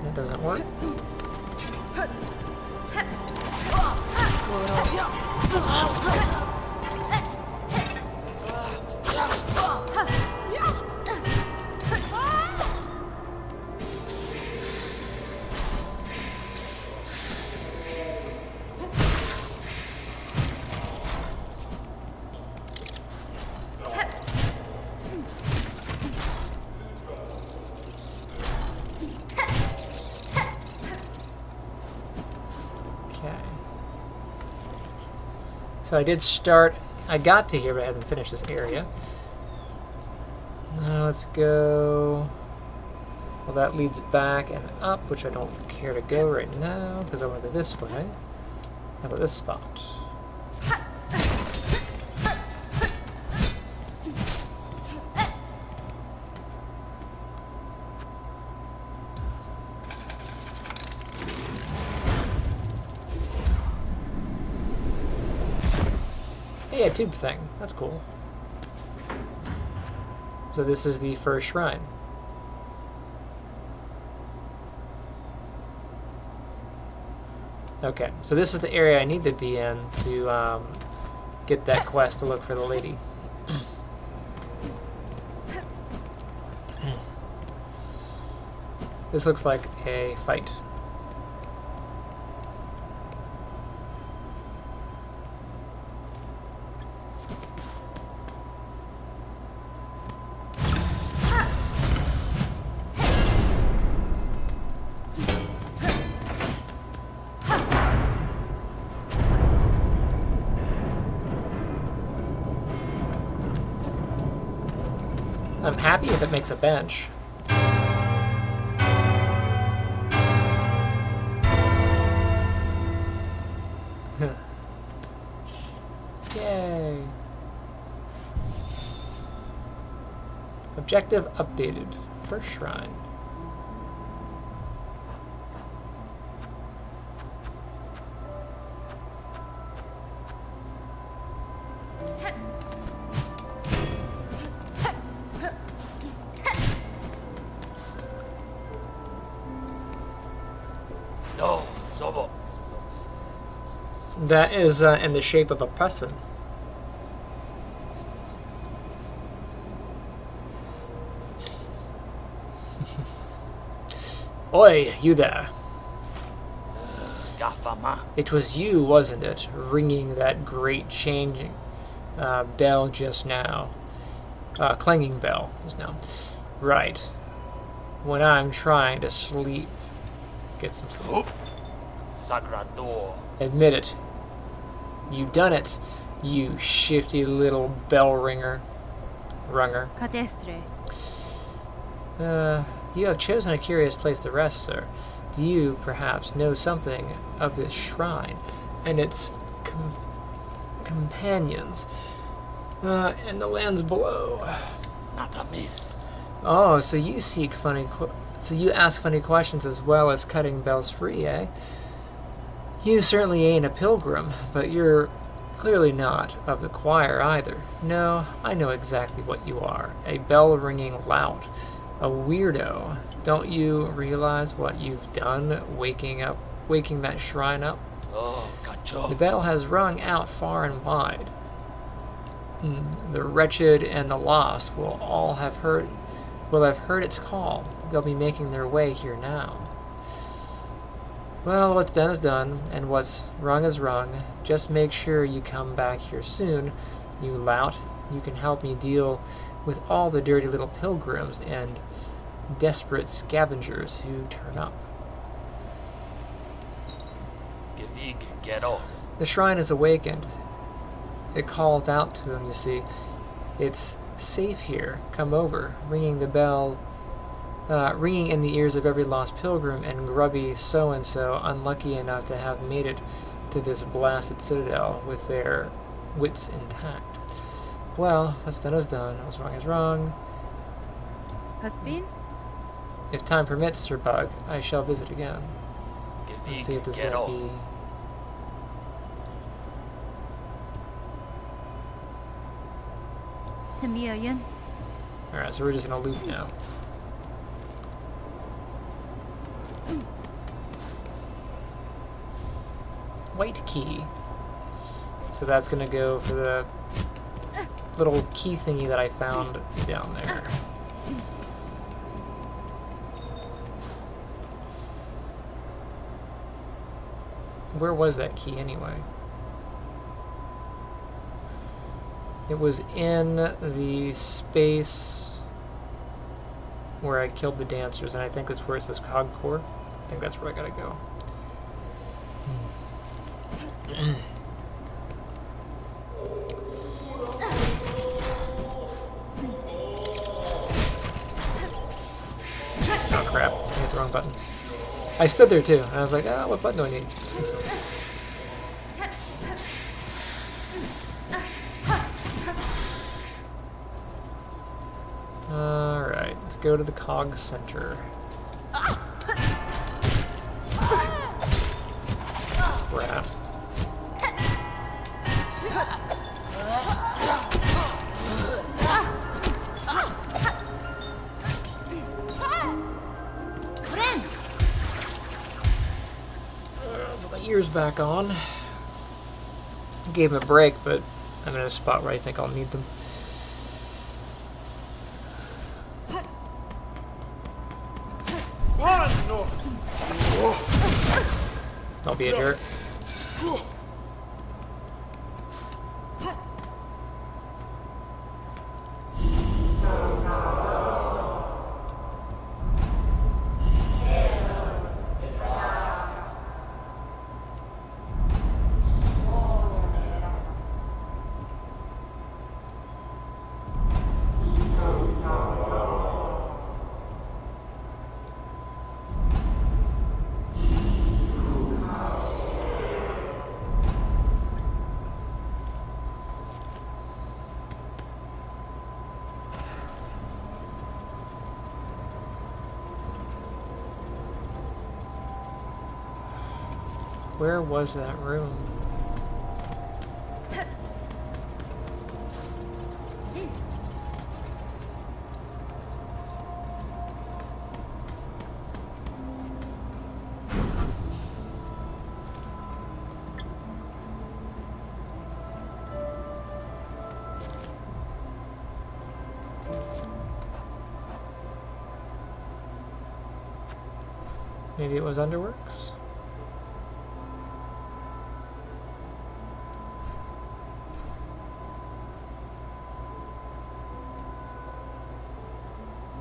That doesn't work. So I did start, I got to here, but I hadn't finished this area. Now let's go, well that leads back and up, which I don't care to go right now, because I want to go this way. How about this spot? Yeah, tube thing. That's cool. So this is the first shrine. Okay, so this is the area I need to be in to get that quest to look for the lady. This looks like a fight. I'm happy if it makes a bench. Yay. Objective updated. First shrine. No, Zobo. That is in the shape of a person. Oi, you there. Gafama. It was you, wasn't it, ringing that great changing bell just now. Clanging bell just now. Right. When I'm trying to sleep. Get some sleep. Sagrador. Admit it. You done it, you shifty little bell ringer. Runger. Cadestre. You have chosen a curious place to rest, sir. Do you, perhaps, know something of this shrine and its companions and the lands below? Not a miss. Oh, so you seek so you ask funny questions as well as cutting bells free, eh? You certainly ain't a pilgrim, but you're clearly not of the choir either. No, I know exactly what you are. A bell-ringing lout. A weirdo. Don't you realize what you've done waking that shrine up? Oh, cacho. The bell has rung out far and wide. The wretched and the lost will have heard its call. They'll be making their way here now. Well, what's done is done, and what's rung is rung. Just make sure you come back here soon, you lout. You can help me deal with all the dirty little pilgrims and desperate scavengers who turn up. Gevig ghetto. The shrine is awakened. It calls out to him, you see. It's safe here. Come over. Ringing the bell, ringing in the ears of every lost pilgrim and grubby so-and-so unlucky enough to have made it to this blasted citadel with their wits intact. Well, what's done is done. What's wrong is wrong. Husband? If time permits, Sir Bug, I shall visit again. Let's see if this is Gevig going to ghetto. be... Tamiyan? Alright, so we're just going to loop now. White key. So that's going to go for the little key thingy that I found down there. Where was that key anyway? It was in the space where I killed the dancers, and I think that's where it says cog core. I think that's where I gotta go. Oh crap, I hit the wrong button. I stood there too, and I was like, ah, what button do I need? Alright, let's go to the cog center. Crap. Put my ears back on. Gave him a break, but I'm in a spot where I think I'll need them. Don't be a jerk. Where was that room? Maybe it was Underworks?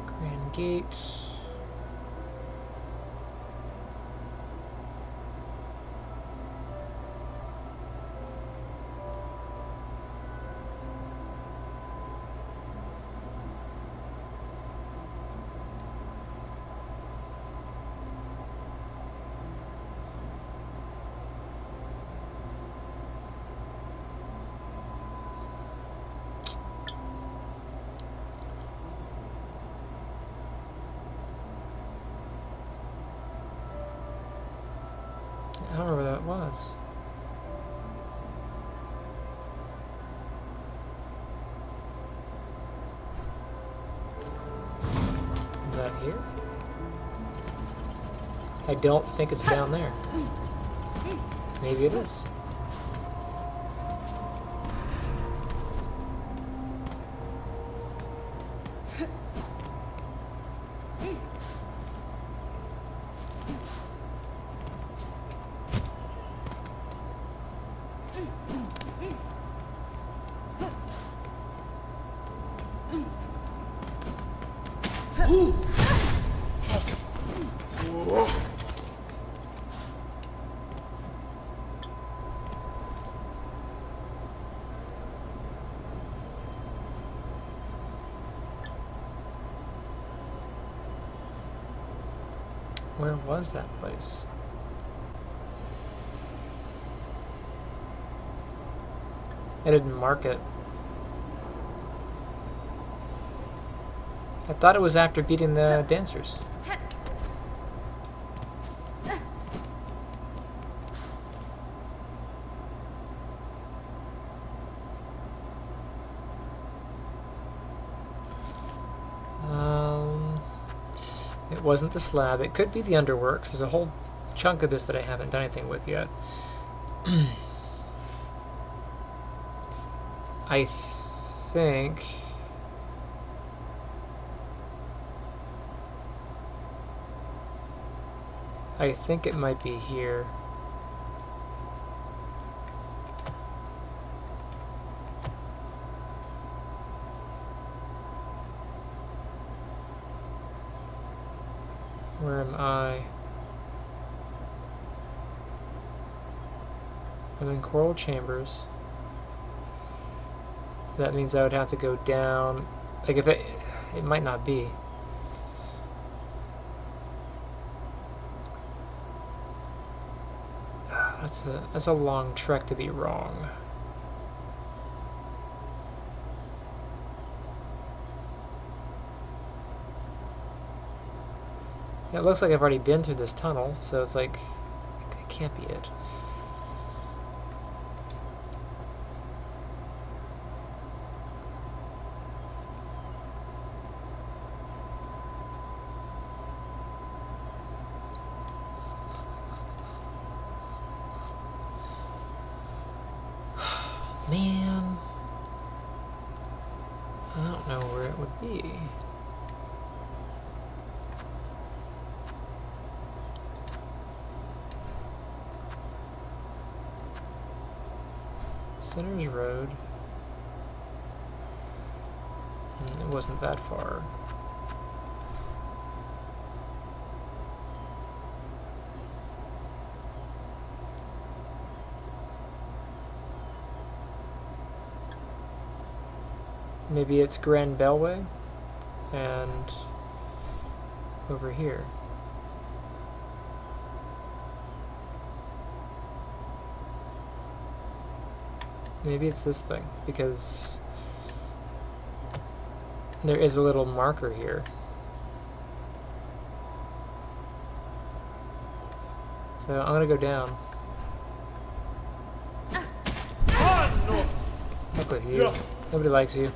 Grand Gate. I don't remember where that was. Is that here? I don't think it's down there. Maybe it is. Where was that place? I didn't mark it. I thought it was after beating the dancers. It wasn't the slab. It could be the Underworks. There's a whole chunk of this that I haven't done anything with yet. I think... it might be here. Where am I? I'm in Coral Chambers. That means I would have to go down. Like if it might not be. That's a long trek to be wrong. Yeah, it looks like I've already been through this tunnel, so it's like it can't be it. Man, I don't know where it would be. Centers Road. It wasn't that far. Maybe it's Grand Bellway and over here. Maybe it's this thing, because there is a little marker here. So I'm gonna go down. Heck with you. Nobody likes you.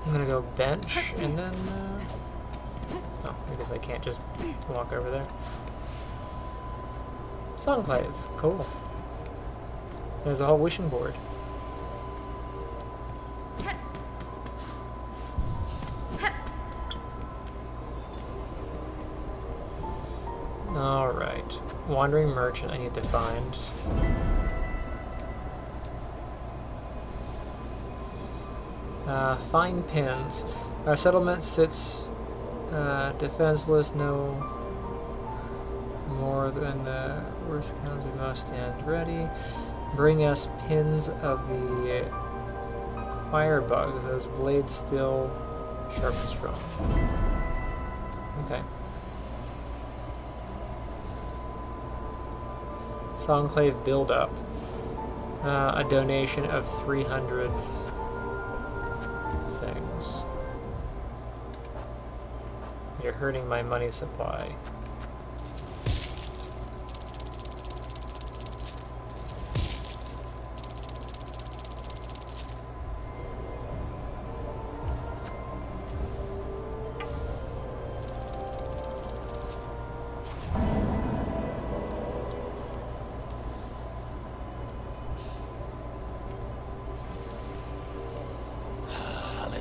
I'm gonna go bench and then. Oh, I guess I can't just walk over there. Songclave. Cool. There's a whole wishing board. Alright. Wandering merchant I need to find. Find pins. Our settlement sits defenseless, no more than the worst comes. We must stand ready. Bring us pins of the firebugs, those blades still sharp and strong. Okay. Songclave build-up. A donation of 300 things. You're hurting my money supply.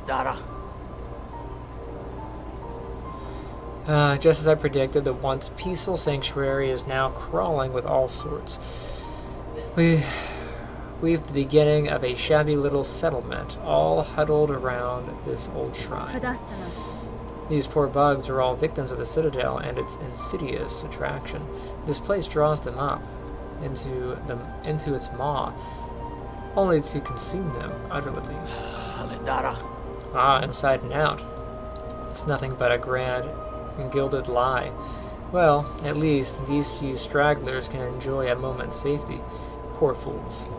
Dara. Just as I predicted, the once peaceful sanctuary is now crawling with all sorts. We've the beginning of a shabby little settlement, all huddled around this old shrine. These poor bugs are all victims of the Citadel and its insidious attraction. This place draws them up into its maw, only to consume them utterly. Ah, inside and out. It's nothing but a grand and gilded lie. Well, at least these few stragglers can enjoy a moment's safety. Poor fools.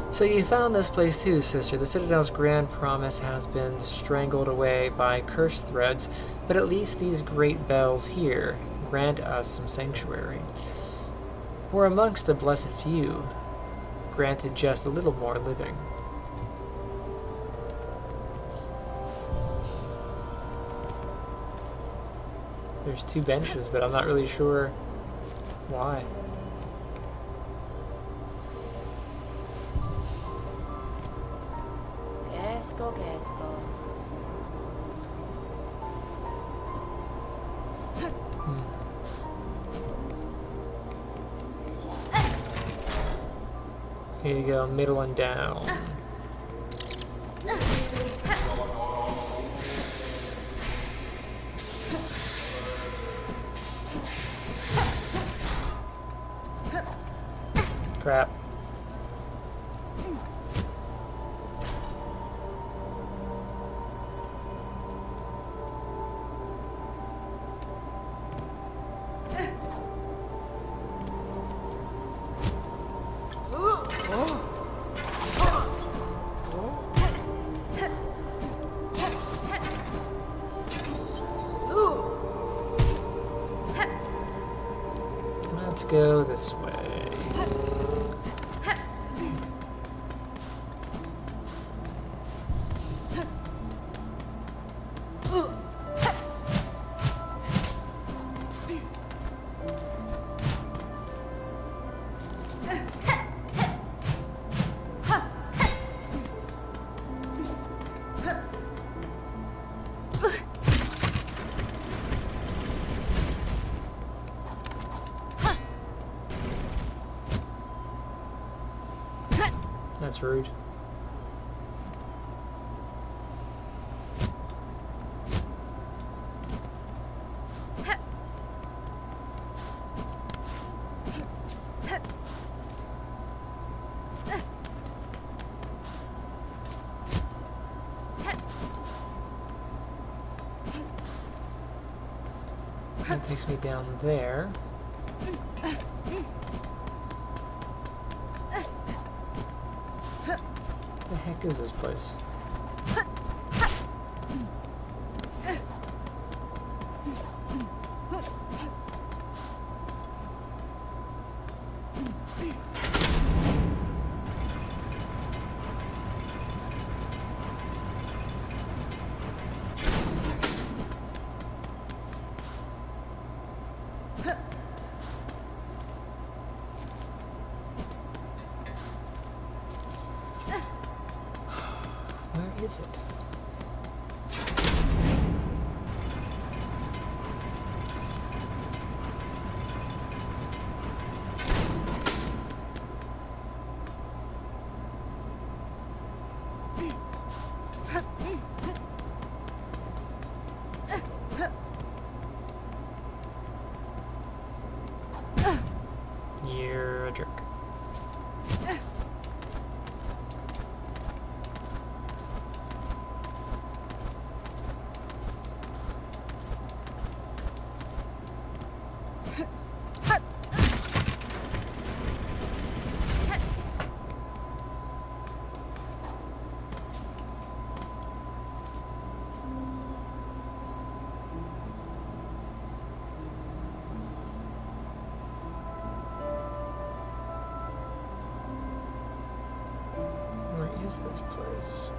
So you found this place too, sister. The Citadel's grand promise has been strangled away by curse threads, but at least these great bells here grant us some sanctuary. We're amongst the blessed few, granted just a little more living. There's 2 benches, but I'm not really sure why. Here you go, middle and down. Crap. Let's go this way. That's rude. That takes me down there. What the heck is this place? Where is it? You're a jerk. Where is this place?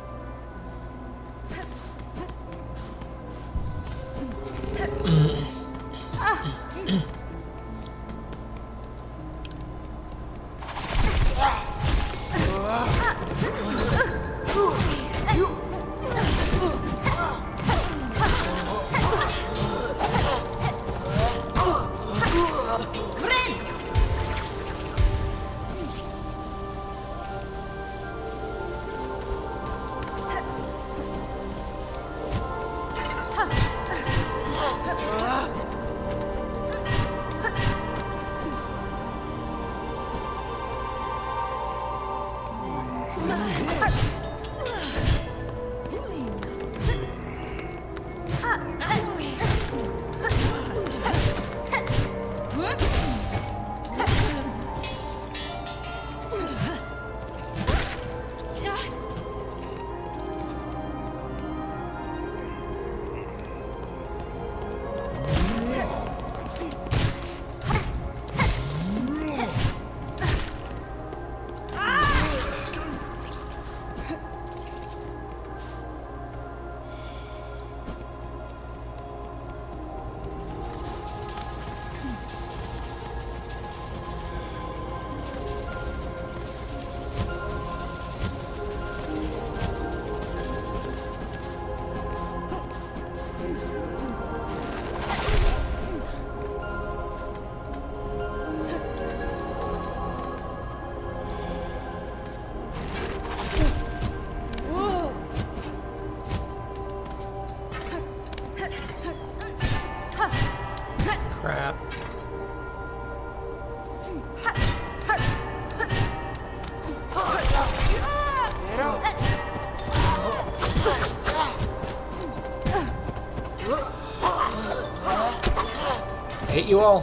Crap. I hate you all.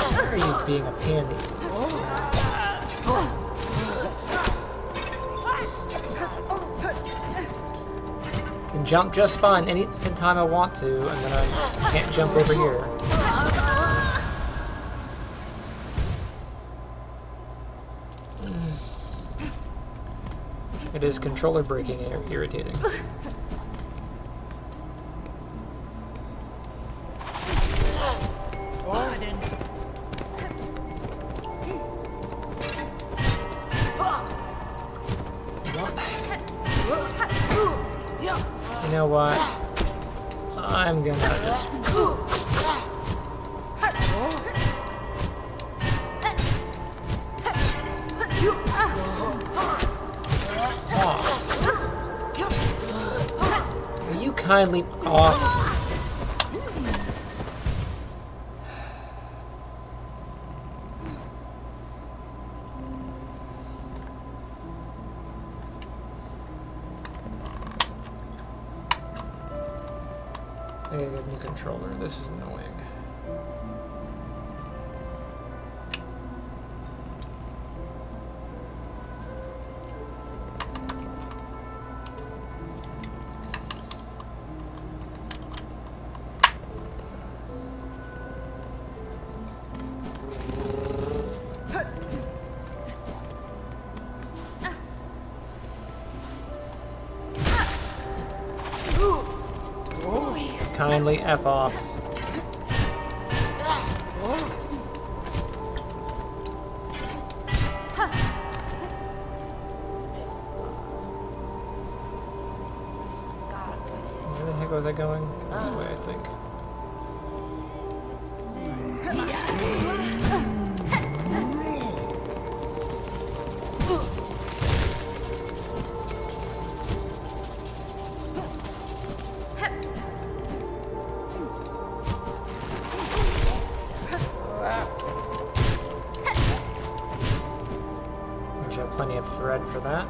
Why are you being a pain in the can jump just fine any time I want to, and then I can't jump over here. It is controller breaking and irritating. You know what? I'm gonna just... kindly off? I gotta get a new controller. This is annoying. Kindly F off. Where the heck was I going? This way, I think. I should have plenty of thread for that.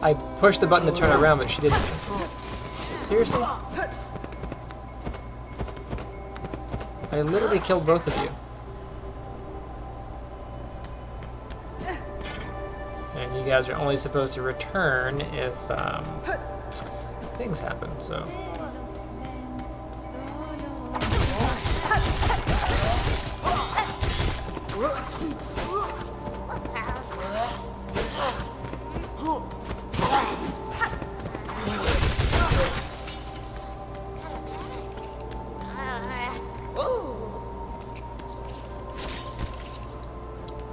I pushed the button to turn around, but she didn't. Seriously? I literally killed both of you. And you guys are only supposed to return if things happen, so...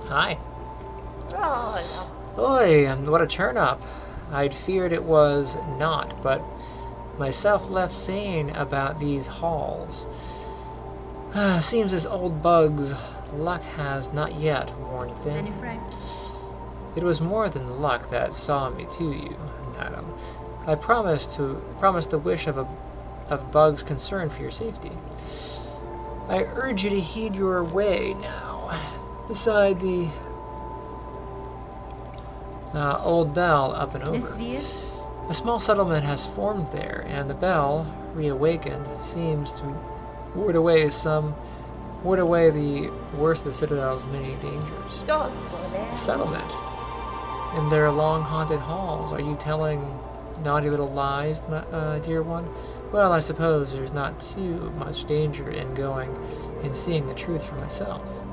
Hi. Boy, what a turn-up. I'd feared it was not, but myself left sane about these halls. Seems this old bug's luck has not yet worn thin. Any friend? It was more than luck that saw me to you, madam. I promised the wish of Bug's concern for your safety. I urge you to heed your way now. Beside the old bell up and over. A small settlement has formed there, and the bell, reawakened, seems to ward away the worst of the Citadel's many dangers. A settlement. In their long haunted halls, are you telling naughty little lies, dear one? Well, I suppose there's not too much danger in going and seeing the truth for myself.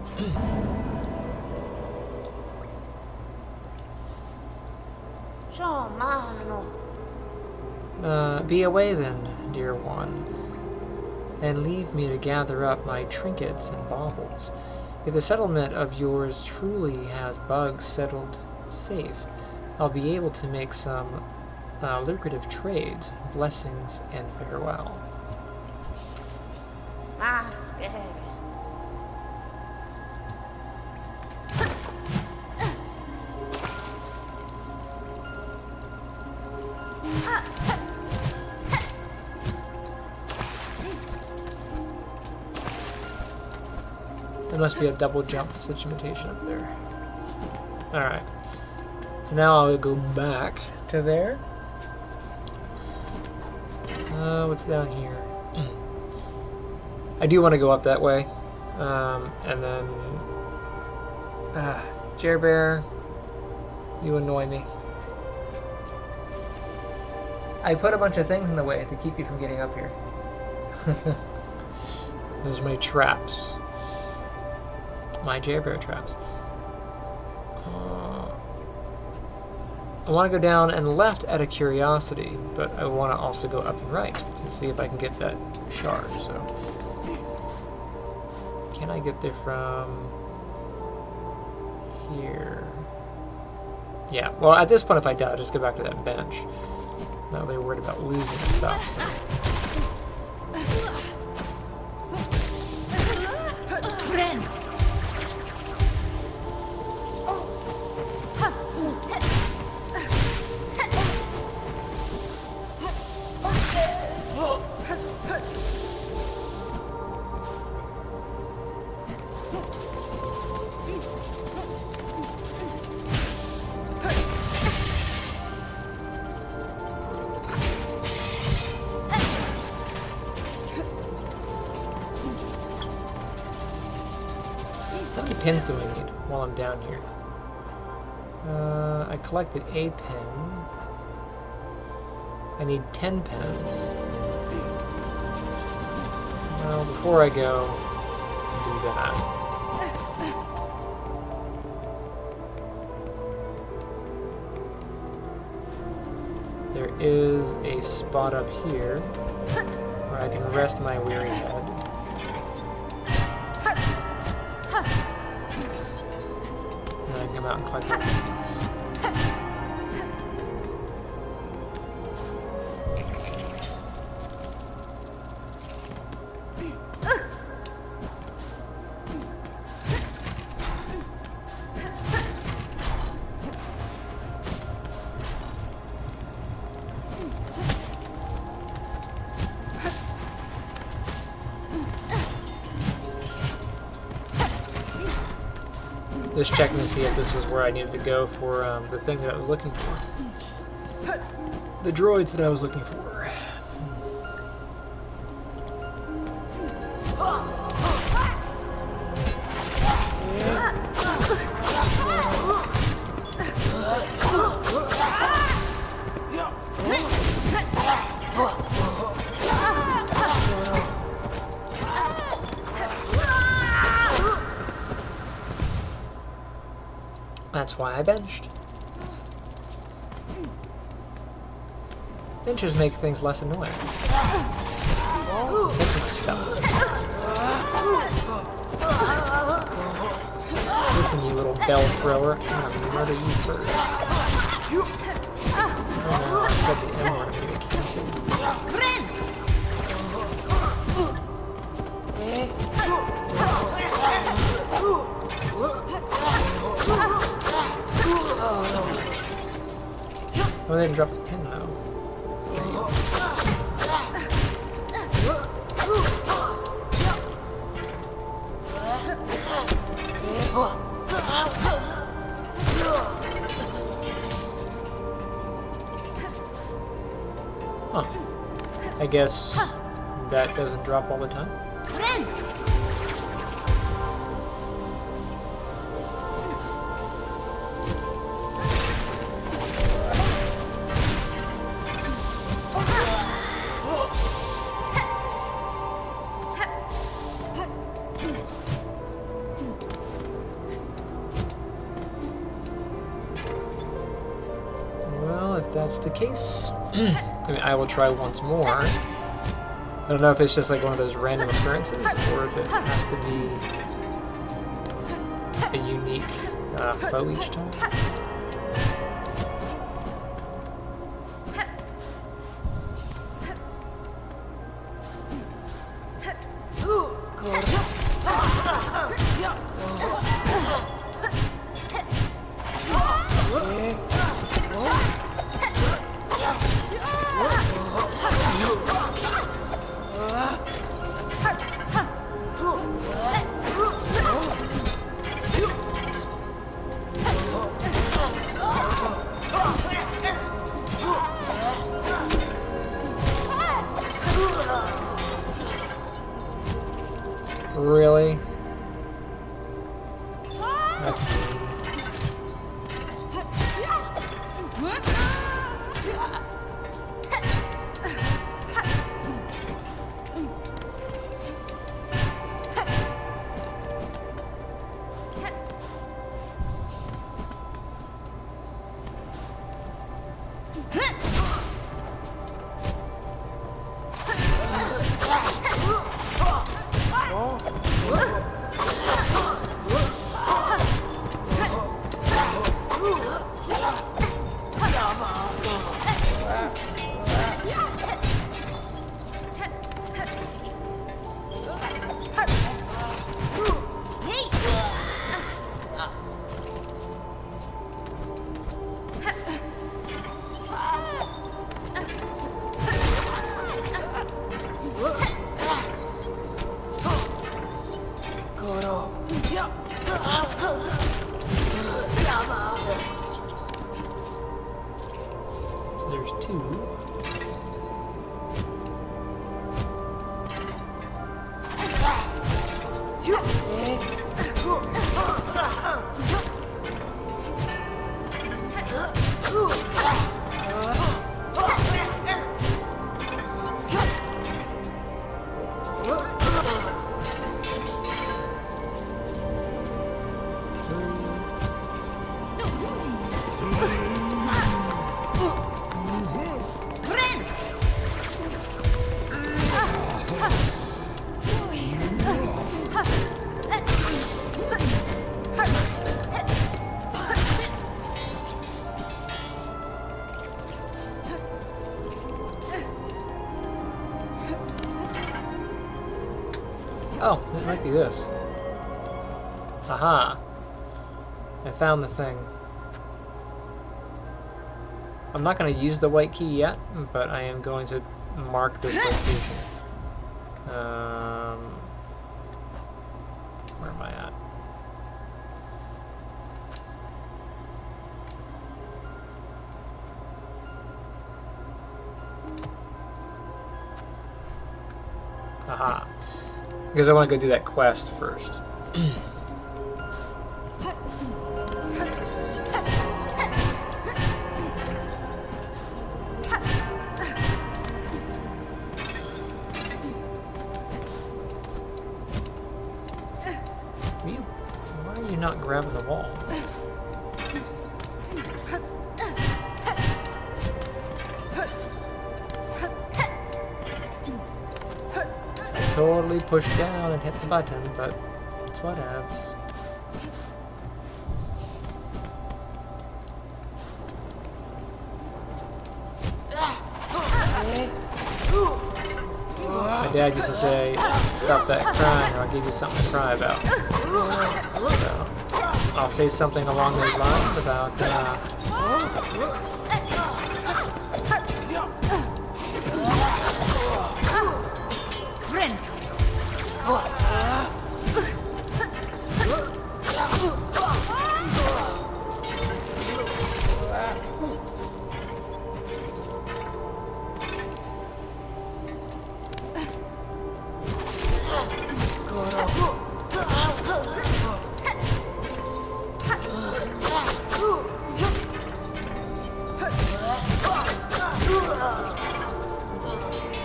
Be away then, dear one, and leave me to gather up my trinkets and baubles. If the settlement of yours truly has Bugs settled safe, I'll be able to make some lucrative trades. Blessings and farewell. Masker. There must be a double jump situation up there. Alright. So now I'll go back to there. What's down here? I do want to go up that way. And then... Jerbear, you annoy me. I put a bunch of things in the way to keep you from getting up here. Those are my traps. My Jerbear traps. I want to go down and left out of curiosity, but I want to also go up and right to see if I can get that shard. So, can I get there from here? Yeah. Well, at this point, if I die, I'll just go back to that bench. Not really worried about losing stuff. So. How many pins do I need while I'm down here? I collected a pin. I need 10 pins. Well, before I go, do that. There is a spot up here where I can rest my weary head. Come out and collect the pins. Just checking to see if this was where I needed to go for the thing that I was looking for. The droids that I was looking for. That's why I benched. Benches make things less annoying. Take my stuff. Listen, you little bell thrower. I'm gonna murder you first. Oh no, I said the M word, I'm gonna get canceled. Oh, they didn't drop the pin though. There you go. Huh. I guess that doesn't drop all the time. If that's the case, I mean, I will try once more. I don't know if it's just like one of those random occurrences, or if it has to be a unique foe each time. Really? That's mean. So there's two. Oh, it might be this. Aha! I found the thing. I'm not going to use the white key yet, but I am going to mark this location. Where am I at? Aha. Because I want to go do that quest first. Why are you not grabbing the wall? Totally pushed down and hit the button, but it's whatevs. My dad used to say, "Stop that crying, or I'll give you something to cry about." So, I'll say something along those lines about,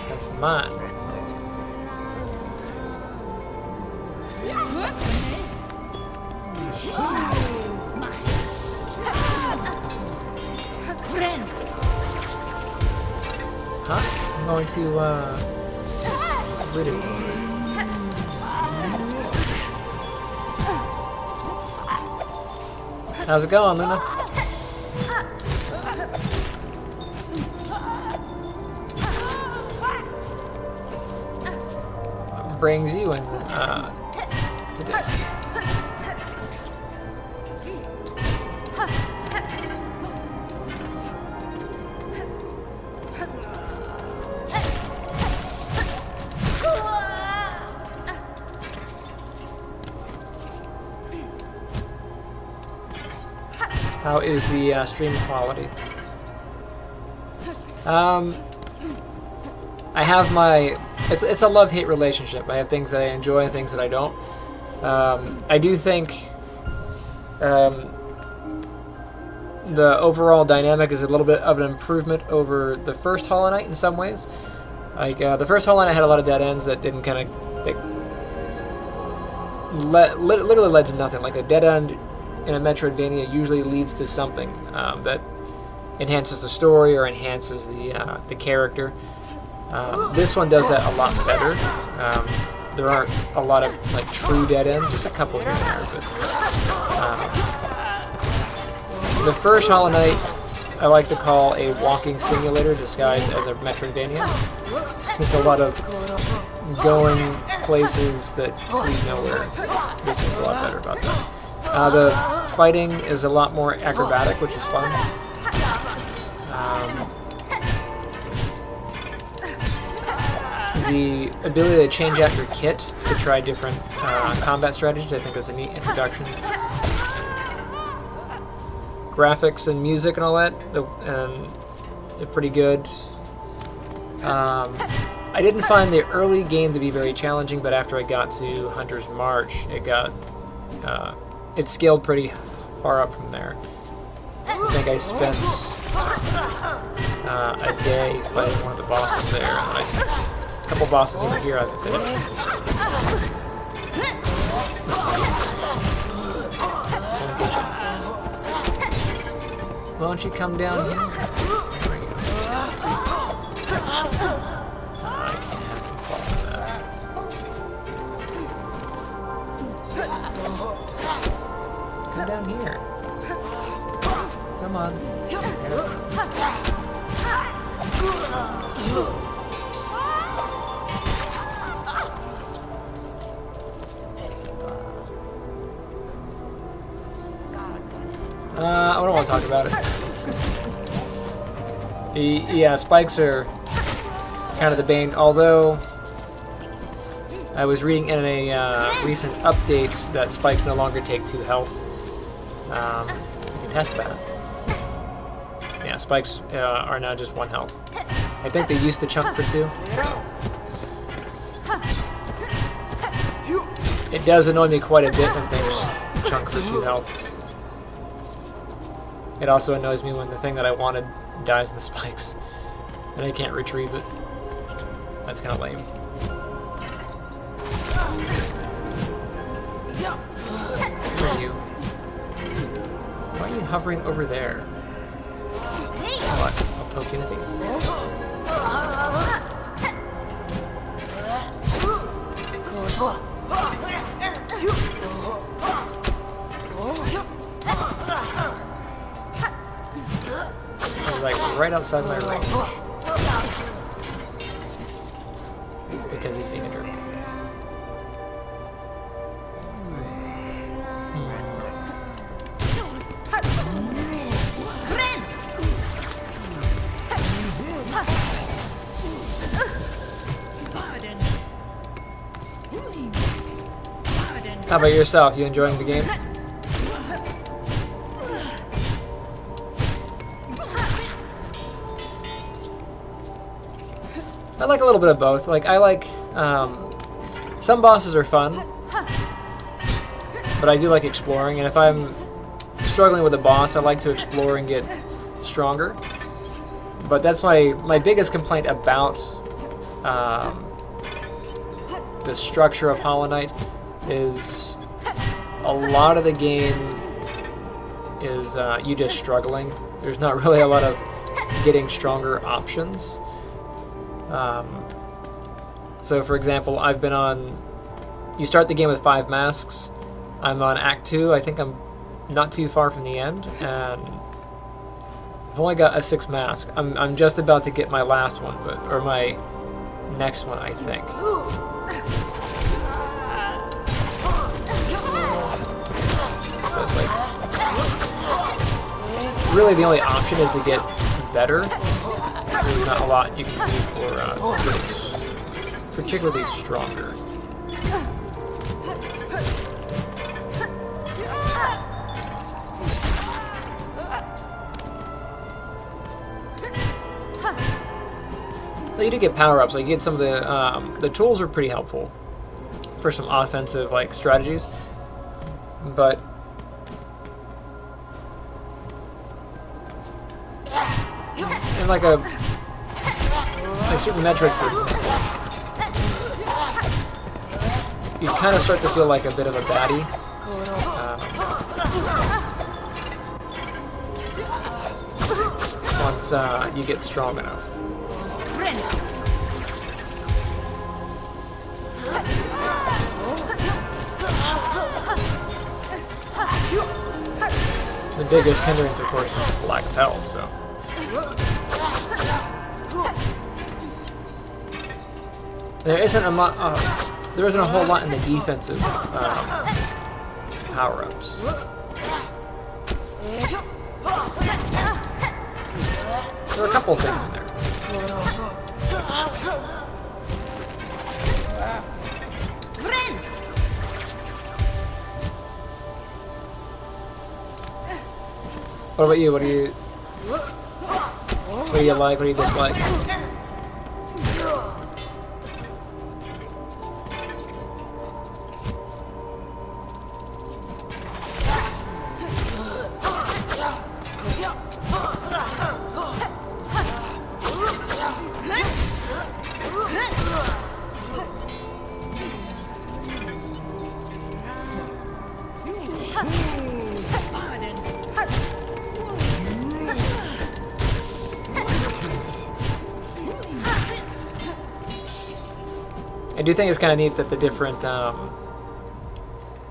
that's mine. Huh? I'm going to, rid of it. How's it going, Luna? What brings you in, today? How is the stream quality? I have my... It's a love-hate relationship. I have things that I enjoy and things that I don't. I do think the overall dynamic is a little bit of an improvement over the first Hollow Knight in some ways. Like, the first Hollow Knight had a lot of dead ends that didn't kind of... literally led to nothing. Like, a dead end in a Metroidvania usually leads to something that enhances the story or enhances the character. This one does that a lot better. There aren't a lot of like true dead ends. There's a couple here and there, but the first Hollow Knight I like to call a walking simulator disguised as a Metroidvania. With a lot of going places that lead nowhere. This one's a lot better about that. The fighting is a lot more acrobatic, which is fun. The ability to change out your kit to try different combat strategies, I think that's a neat introduction. Graphics and music and all that, they're pretty good. I didn't find the early game to be very challenging, but after I got to Hunter's March, it scaled pretty far up from there. I think I spent a day fighting one of the bosses there, and then a couple bosses over here I finished. Why don't you come down here? There we go. I can't have him fall for that. Come down here. Come on. I don't want to talk about it. Yeah, spikes are kind of the bane, although I was reading in a recent update that spikes no longer take 2 health. You can test that. Yeah, spikes are now just 1 health. I think they used to chunk for 2, so. It does annoy me quite a bit when things chunk for 2 health. It also annoys me when the thing that I wanted dies in the spikes, and I can't retrieve it. That's kind of lame. Where are you? Why are you hovering over there? What? I'll poke you in the face. He's like right outside my range. Because he's being a jerk. How about yourself? You enjoying the game? I like a little bit of both. Like, I like, some bosses are fun, but I do like exploring, and if I'm struggling with a boss, I like to explore and get stronger. But that's my biggest complaint about the structure of Hollow Knight is a lot of the game is you just struggling. There's not really a lot of getting stronger options. So for example, I've been on, you start the game with 5 masks. I'm on Act 2, I think I'm not too far from the end, and I've only got a 6th mask. I'm just about to get my last one, or my next one, I think. So it's like, really the only option is to get better. There's not a lot you can do for getting particularly stronger. you do get power-ups. Like, you get some of the tools are pretty helpful for some offensive, like, strategies. But in like certain metric, for example, you kind of start to feel like a bit of a baddie. Once you get strong enough. The biggest hindrance, of course, is the lack of health, so. There isn't a whole lot in the defensive power-ups. There are a couple things in there. What about you? What do you like? What do you dislike? I do think it's kind of neat that the different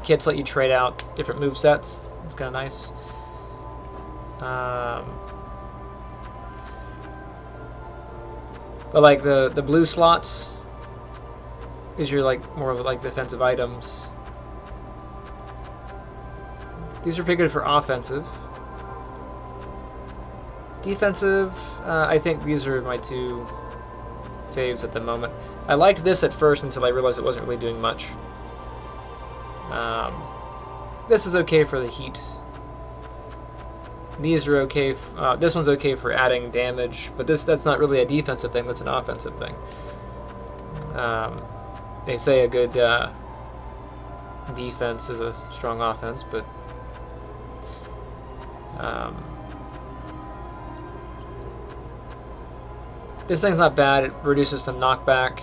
kits let you trade out different movesets. It's kind of nice. But like the blue slots, these are like more of like defensive items. These are pretty good for offensive. Defensive, I think these are my two faves at the moment. I liked this at first until I realized it wasn't really doing much. This is okay for the heat. These are okay. This one's okay for adding damage, but that's not really a defensive thing. That's an offensive thing. They say a good defense is a strong offense, but this thing's not bad. It reduces some knockback.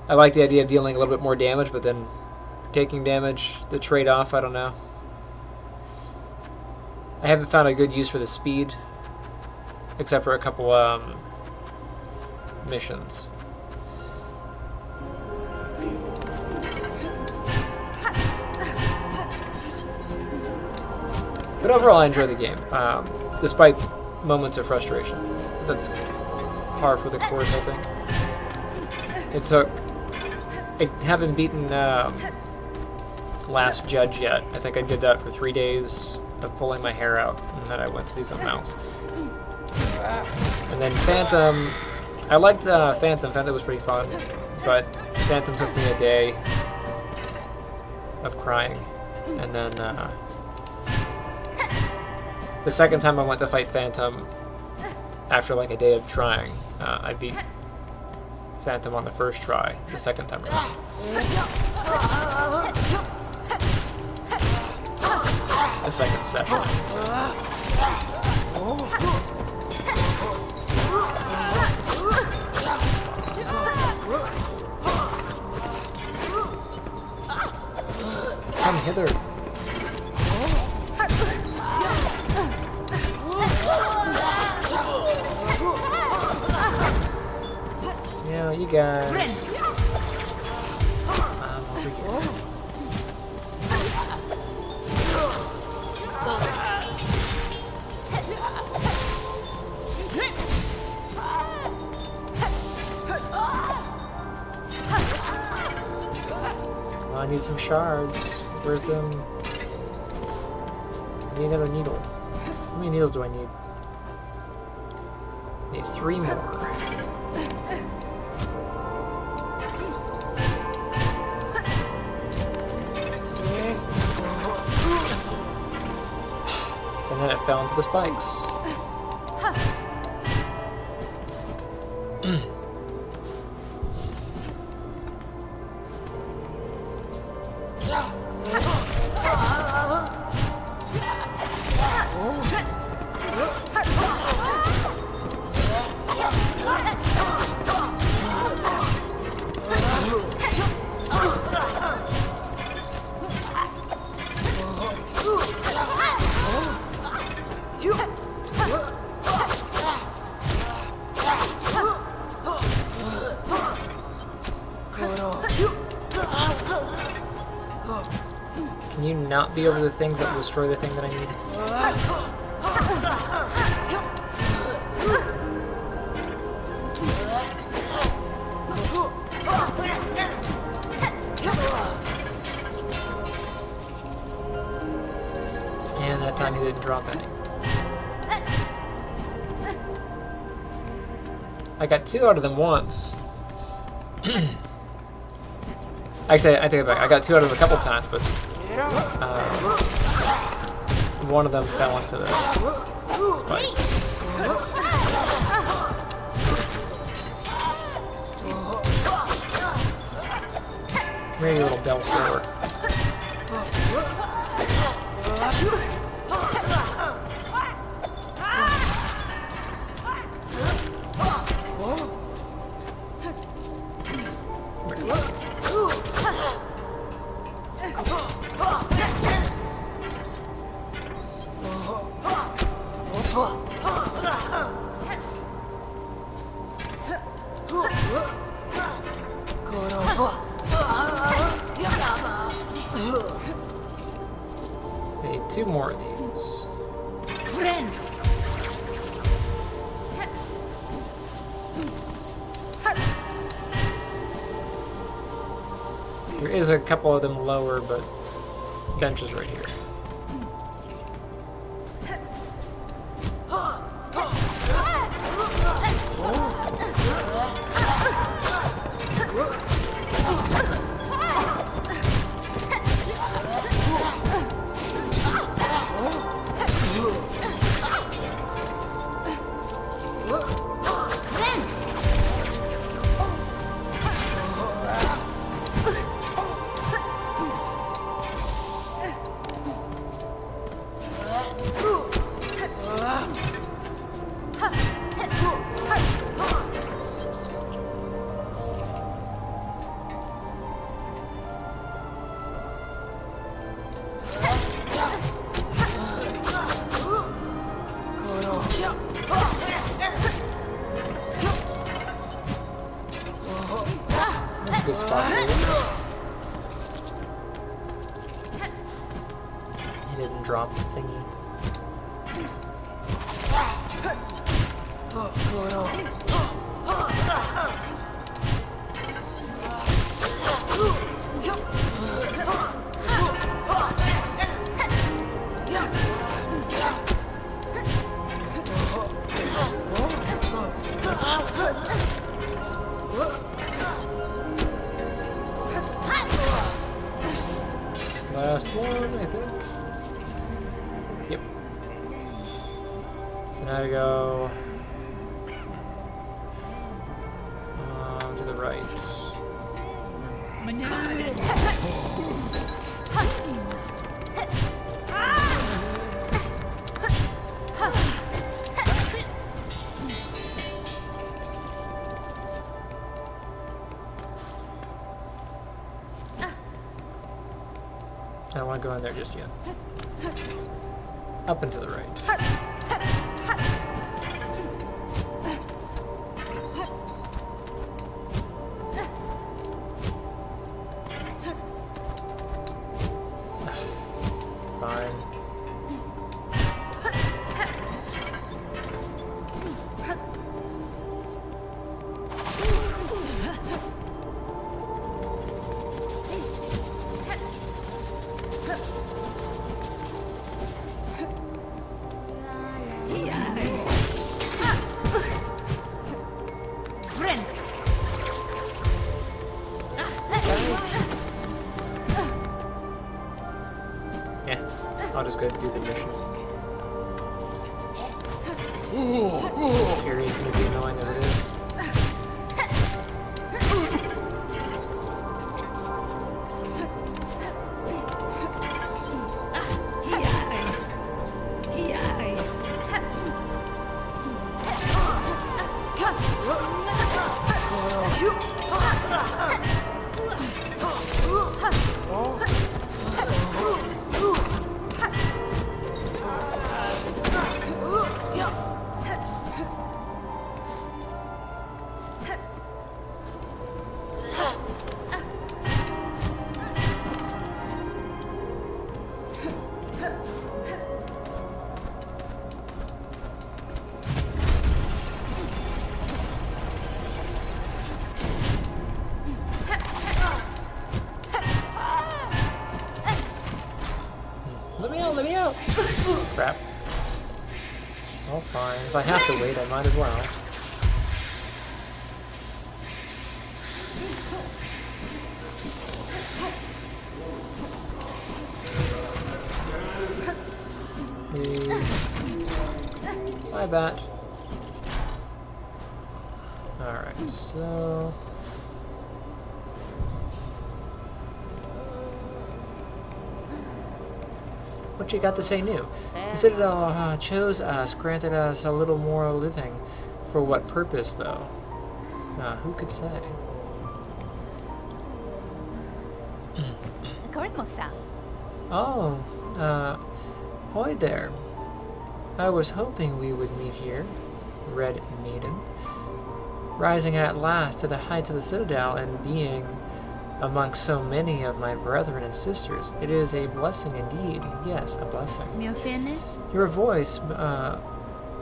I like the idea of dealing a little bit more damage, but then taking damage, the trade-off, I don't know. I haven't found a good use for the speed, except for a couple missions. But overall, I enjoy the game, despite moments of frustration. That's par for the course, I think. I haven't beaten Last Judge yet. I think I did that for 3 days of pulling my hair out, and then I went to do something else. And then Phantom, I liked Phantom. Phantom was pretty fun, but Phantom took me a day of crying, and then the second time I went to fight Phantom, after like a day of trying, I beat Phantom on the first try, the second time around. The second session, I should say. Come hither. Yeah, you guys. Over here. Well, I need some shards. Where's them? I need another needle. How many needles do I need? I need 3 more. And then it fell into the spikes. Can you not be over the things that will destroy the thing that I need? And that time he didn't drop any. I got 2 out of them once. Actually, I take it back. I got 2 out of them a couple times, but one of them fell into the spikes. Maybe a little bell thrower. Need 2 more of these. There is a couple of them lower, but bench is right here. That's a good spot for you. He didn't drop the thingy. Last one, I think. Yep. So now to go to the right. I don't want to go in there just yet. Up and to the right. Fine. Well, fine. If I have to wait, I might as well. Bye, bat. Alright, so... What you got to say new? The Citadel chose us, granted us a little more living. For what purpose, though? Who could say? Oh, hoy there. I was hoping we would meet here, Red Maiden. Rising at last to the heights of the Citadel and being amongst so many of my brethren and sisters, it is a blessing indeed. Yes, a blessing. Your voice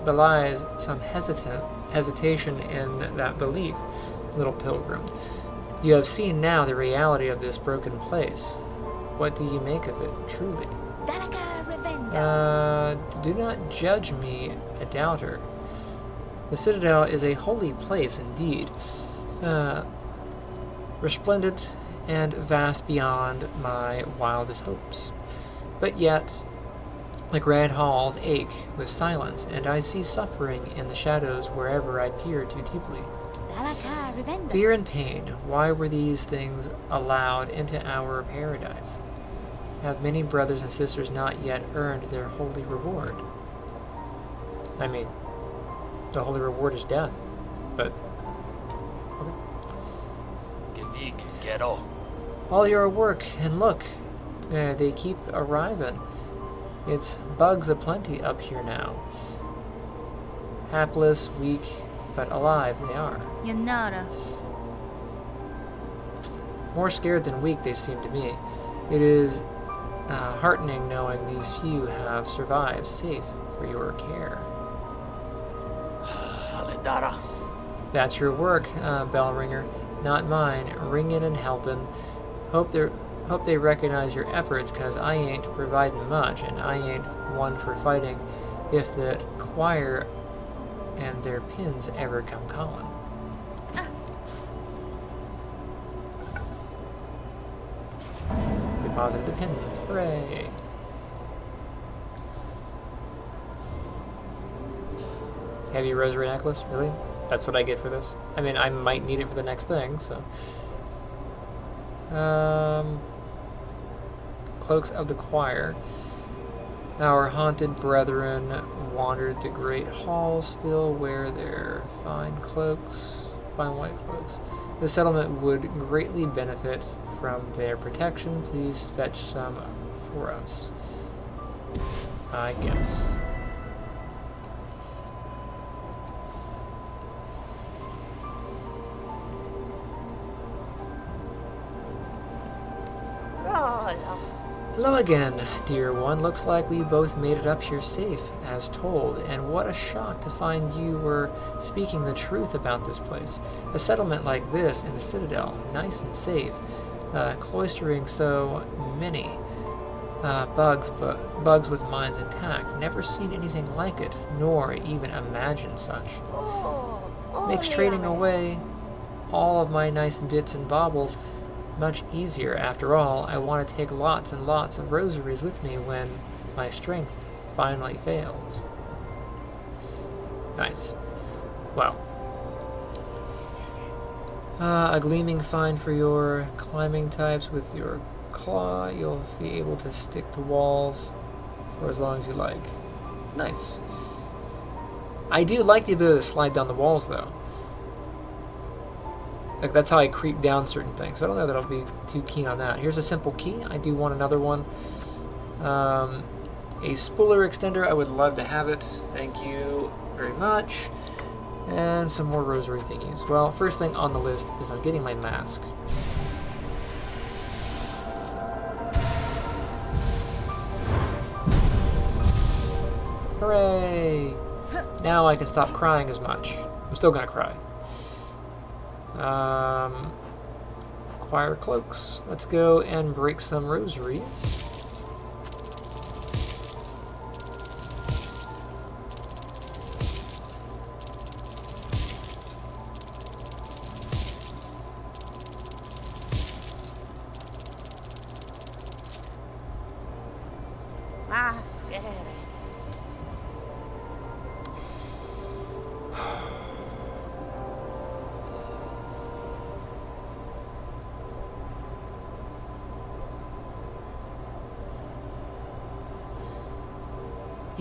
belies some hesitation in that belief, little pilgrim. You have seen now the reality of this broken place. What do you make of it, truly? Do not judge me a doubter. The Citadel is a holy place indeed, resplendent and vast beyond my wildest hopes. But yet, the grand halls ache with silence, and I see suffering in the shadows wherever I peer too deeply. Fear and pain, why were these things allowed into our paradise? Have many brothers and sisters not yet earned their holy reward? I mean, the holy reward is death, but... Okay. All your work, and look, they keep arriving. It's bugs aplenty up here now. Hapless, weak, but alive they are. More scared than weak they seem to me. It is heartening knowing these few have survived safe for your care. That's your work, bell ringer, not mine. Ringing and helping. Hope they recognize your efforts, 'cause I ain't providing much, and I ain't one for fighting if the choir and their pins ever come calling. Deposited the pins. Hooray! Heavy rosary necklace? Really? That's what I get for this? I mean, I might need it for the next thing, so... Cloaks of the choir. Our haunted brethren wandered the great halls, still wear their fine white cloaks. The settlement would greatly benefit from their protection. Please fetch some for us. I guess. Hello again, dear one. Looks like we both made it up here safe, as told, and what a shock to find you were speaking the truth about this place. A settlement like this in the Citadel, nice and safe, cloistering so many bugs with minds intact. Never seen anything like it, nor even imagined such. Makes trading away all of my nice bits and baubles much easier. After all, I want to take lots and lots of rosaries with me when my strength finally fails. Nice. Well. A gleaming find for your climbing types. With your claw, you'll be able to stick to walls for as long as you like. Nice. I do like the ability to slide down the walls, though. Like, that's how I creep down certain things. So I don't know that I'll be too keen on that. Here's a simple key. I do want another one. A spooler extender. I would love to have it. Thank you very much. And some more rosary thingies. Well, first thing on the list is I'm getting my mask. Hooray! Now I can stop crying as much. I'm still gonna cry. Choir cloaks. Let's go and break some rosaries.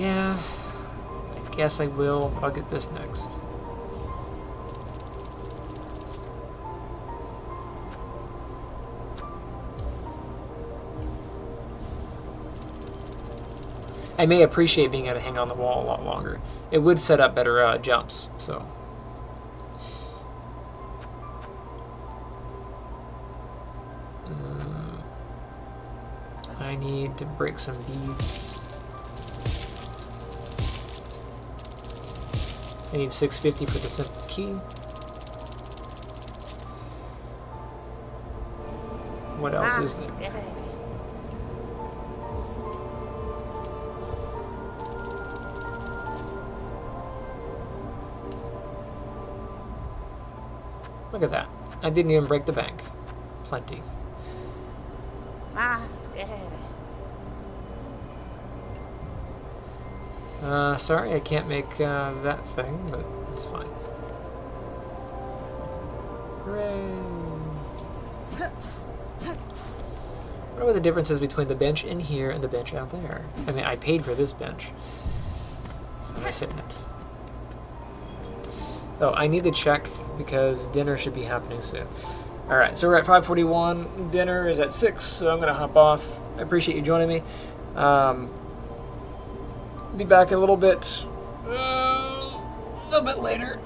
Yeah, I guess I will. I'll get this next. I may appreciate being able to hang on the wall a lot longer. It would set up better jumps, so. I need to break some beads. I need 650 for the simple key. What else is there? Look at that. I didn't even break the bank. Plenty. Sorry, I can't make that thing, but it's fine. Hooray! What are the differences between the bench in here and the bench out there? I mean, I paid for this bench, so I sit in it. Oh, I need to check because dinner should be happening soon. Alright, so we're at 5:41. Dinner is at 6, so I'm going to hop off. I appreciate you joining me. Be back a little bit later.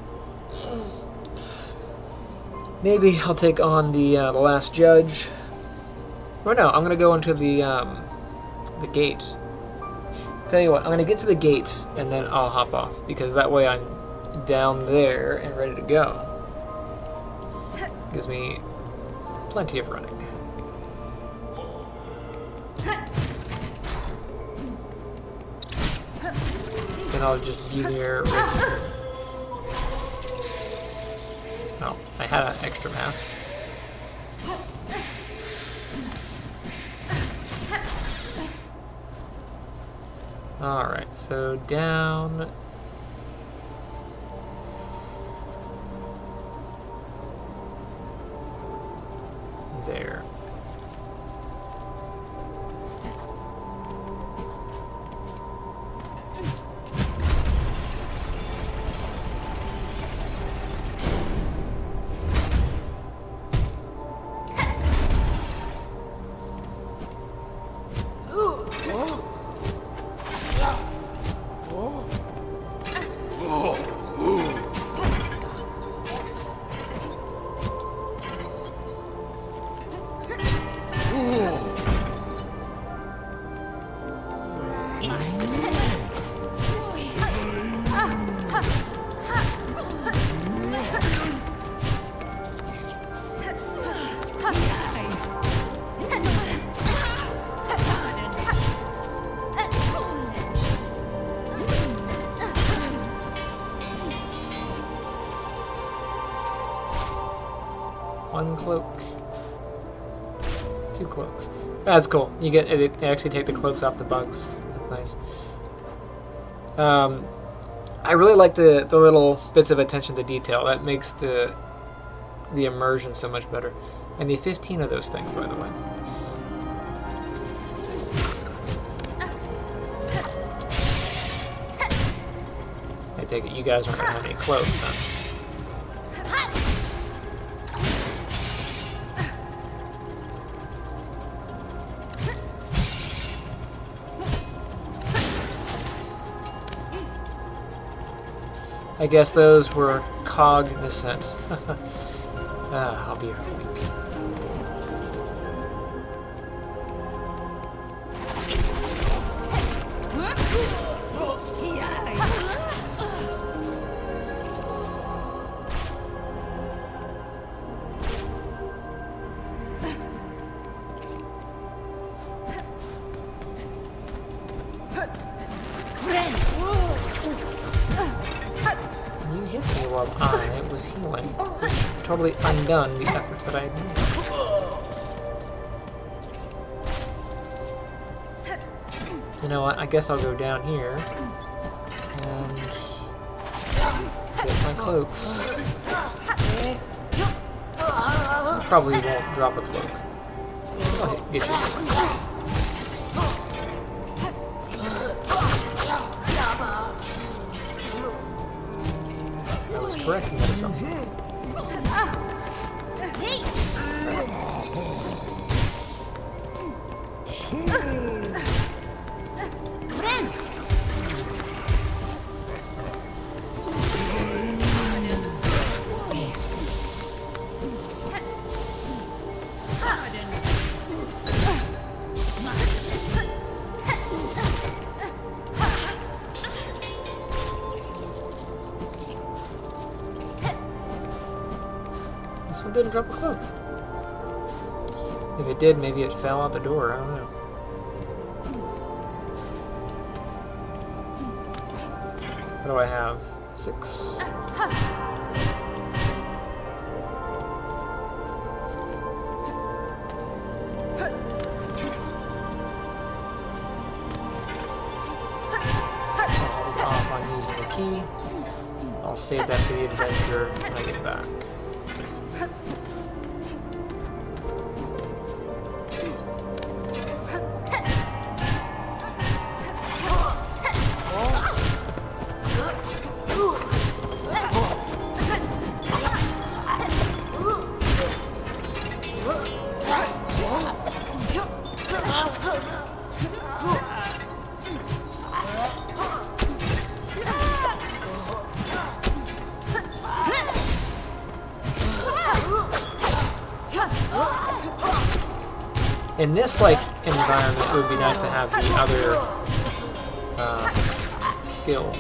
Maybe I'll take on the last judge. Or no, I'm going to go into the gate. Tell you what, I'm going to get to the gate and then I'll hop off because that way I'm down there and ready to go. Gives me plenty of running. Then I'll just be there right here. Oh, I had an extra mask. Alright, so down. There. One cloak. 2 cloaks. That's cool. You get it. They actually take the cloaks off the bugs. That's nice. I really like the little bits of attention to detail. That makes the immersion so much better. I need 15 of those things, by the way. I take it you guys aren't gonna have any cloaks, huh? I guess those were cognizant. I'll be here weak. You hit me while I was healing, which totally undone the efforts that I had made. You know what, I guess I'll go down here and get my cloaks. Probably won't drop a cloak. I'll get you. was correct in that assumption. This one didn't drop a cloak. If it did, maybe it fell out the door. I don't know. What do I have? 6. I'll hold off on using the key. I'll save that for the adventure when I get back. In this like environment, it would be nice to have the other skill.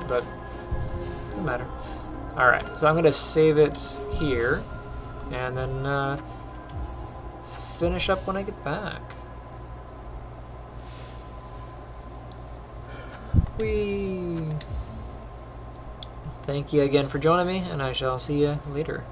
But doesn't matter. Alright, so I'm gonna save it here and then finish up when I get back. Whee! Thank you again for joining me, and I shall see you later.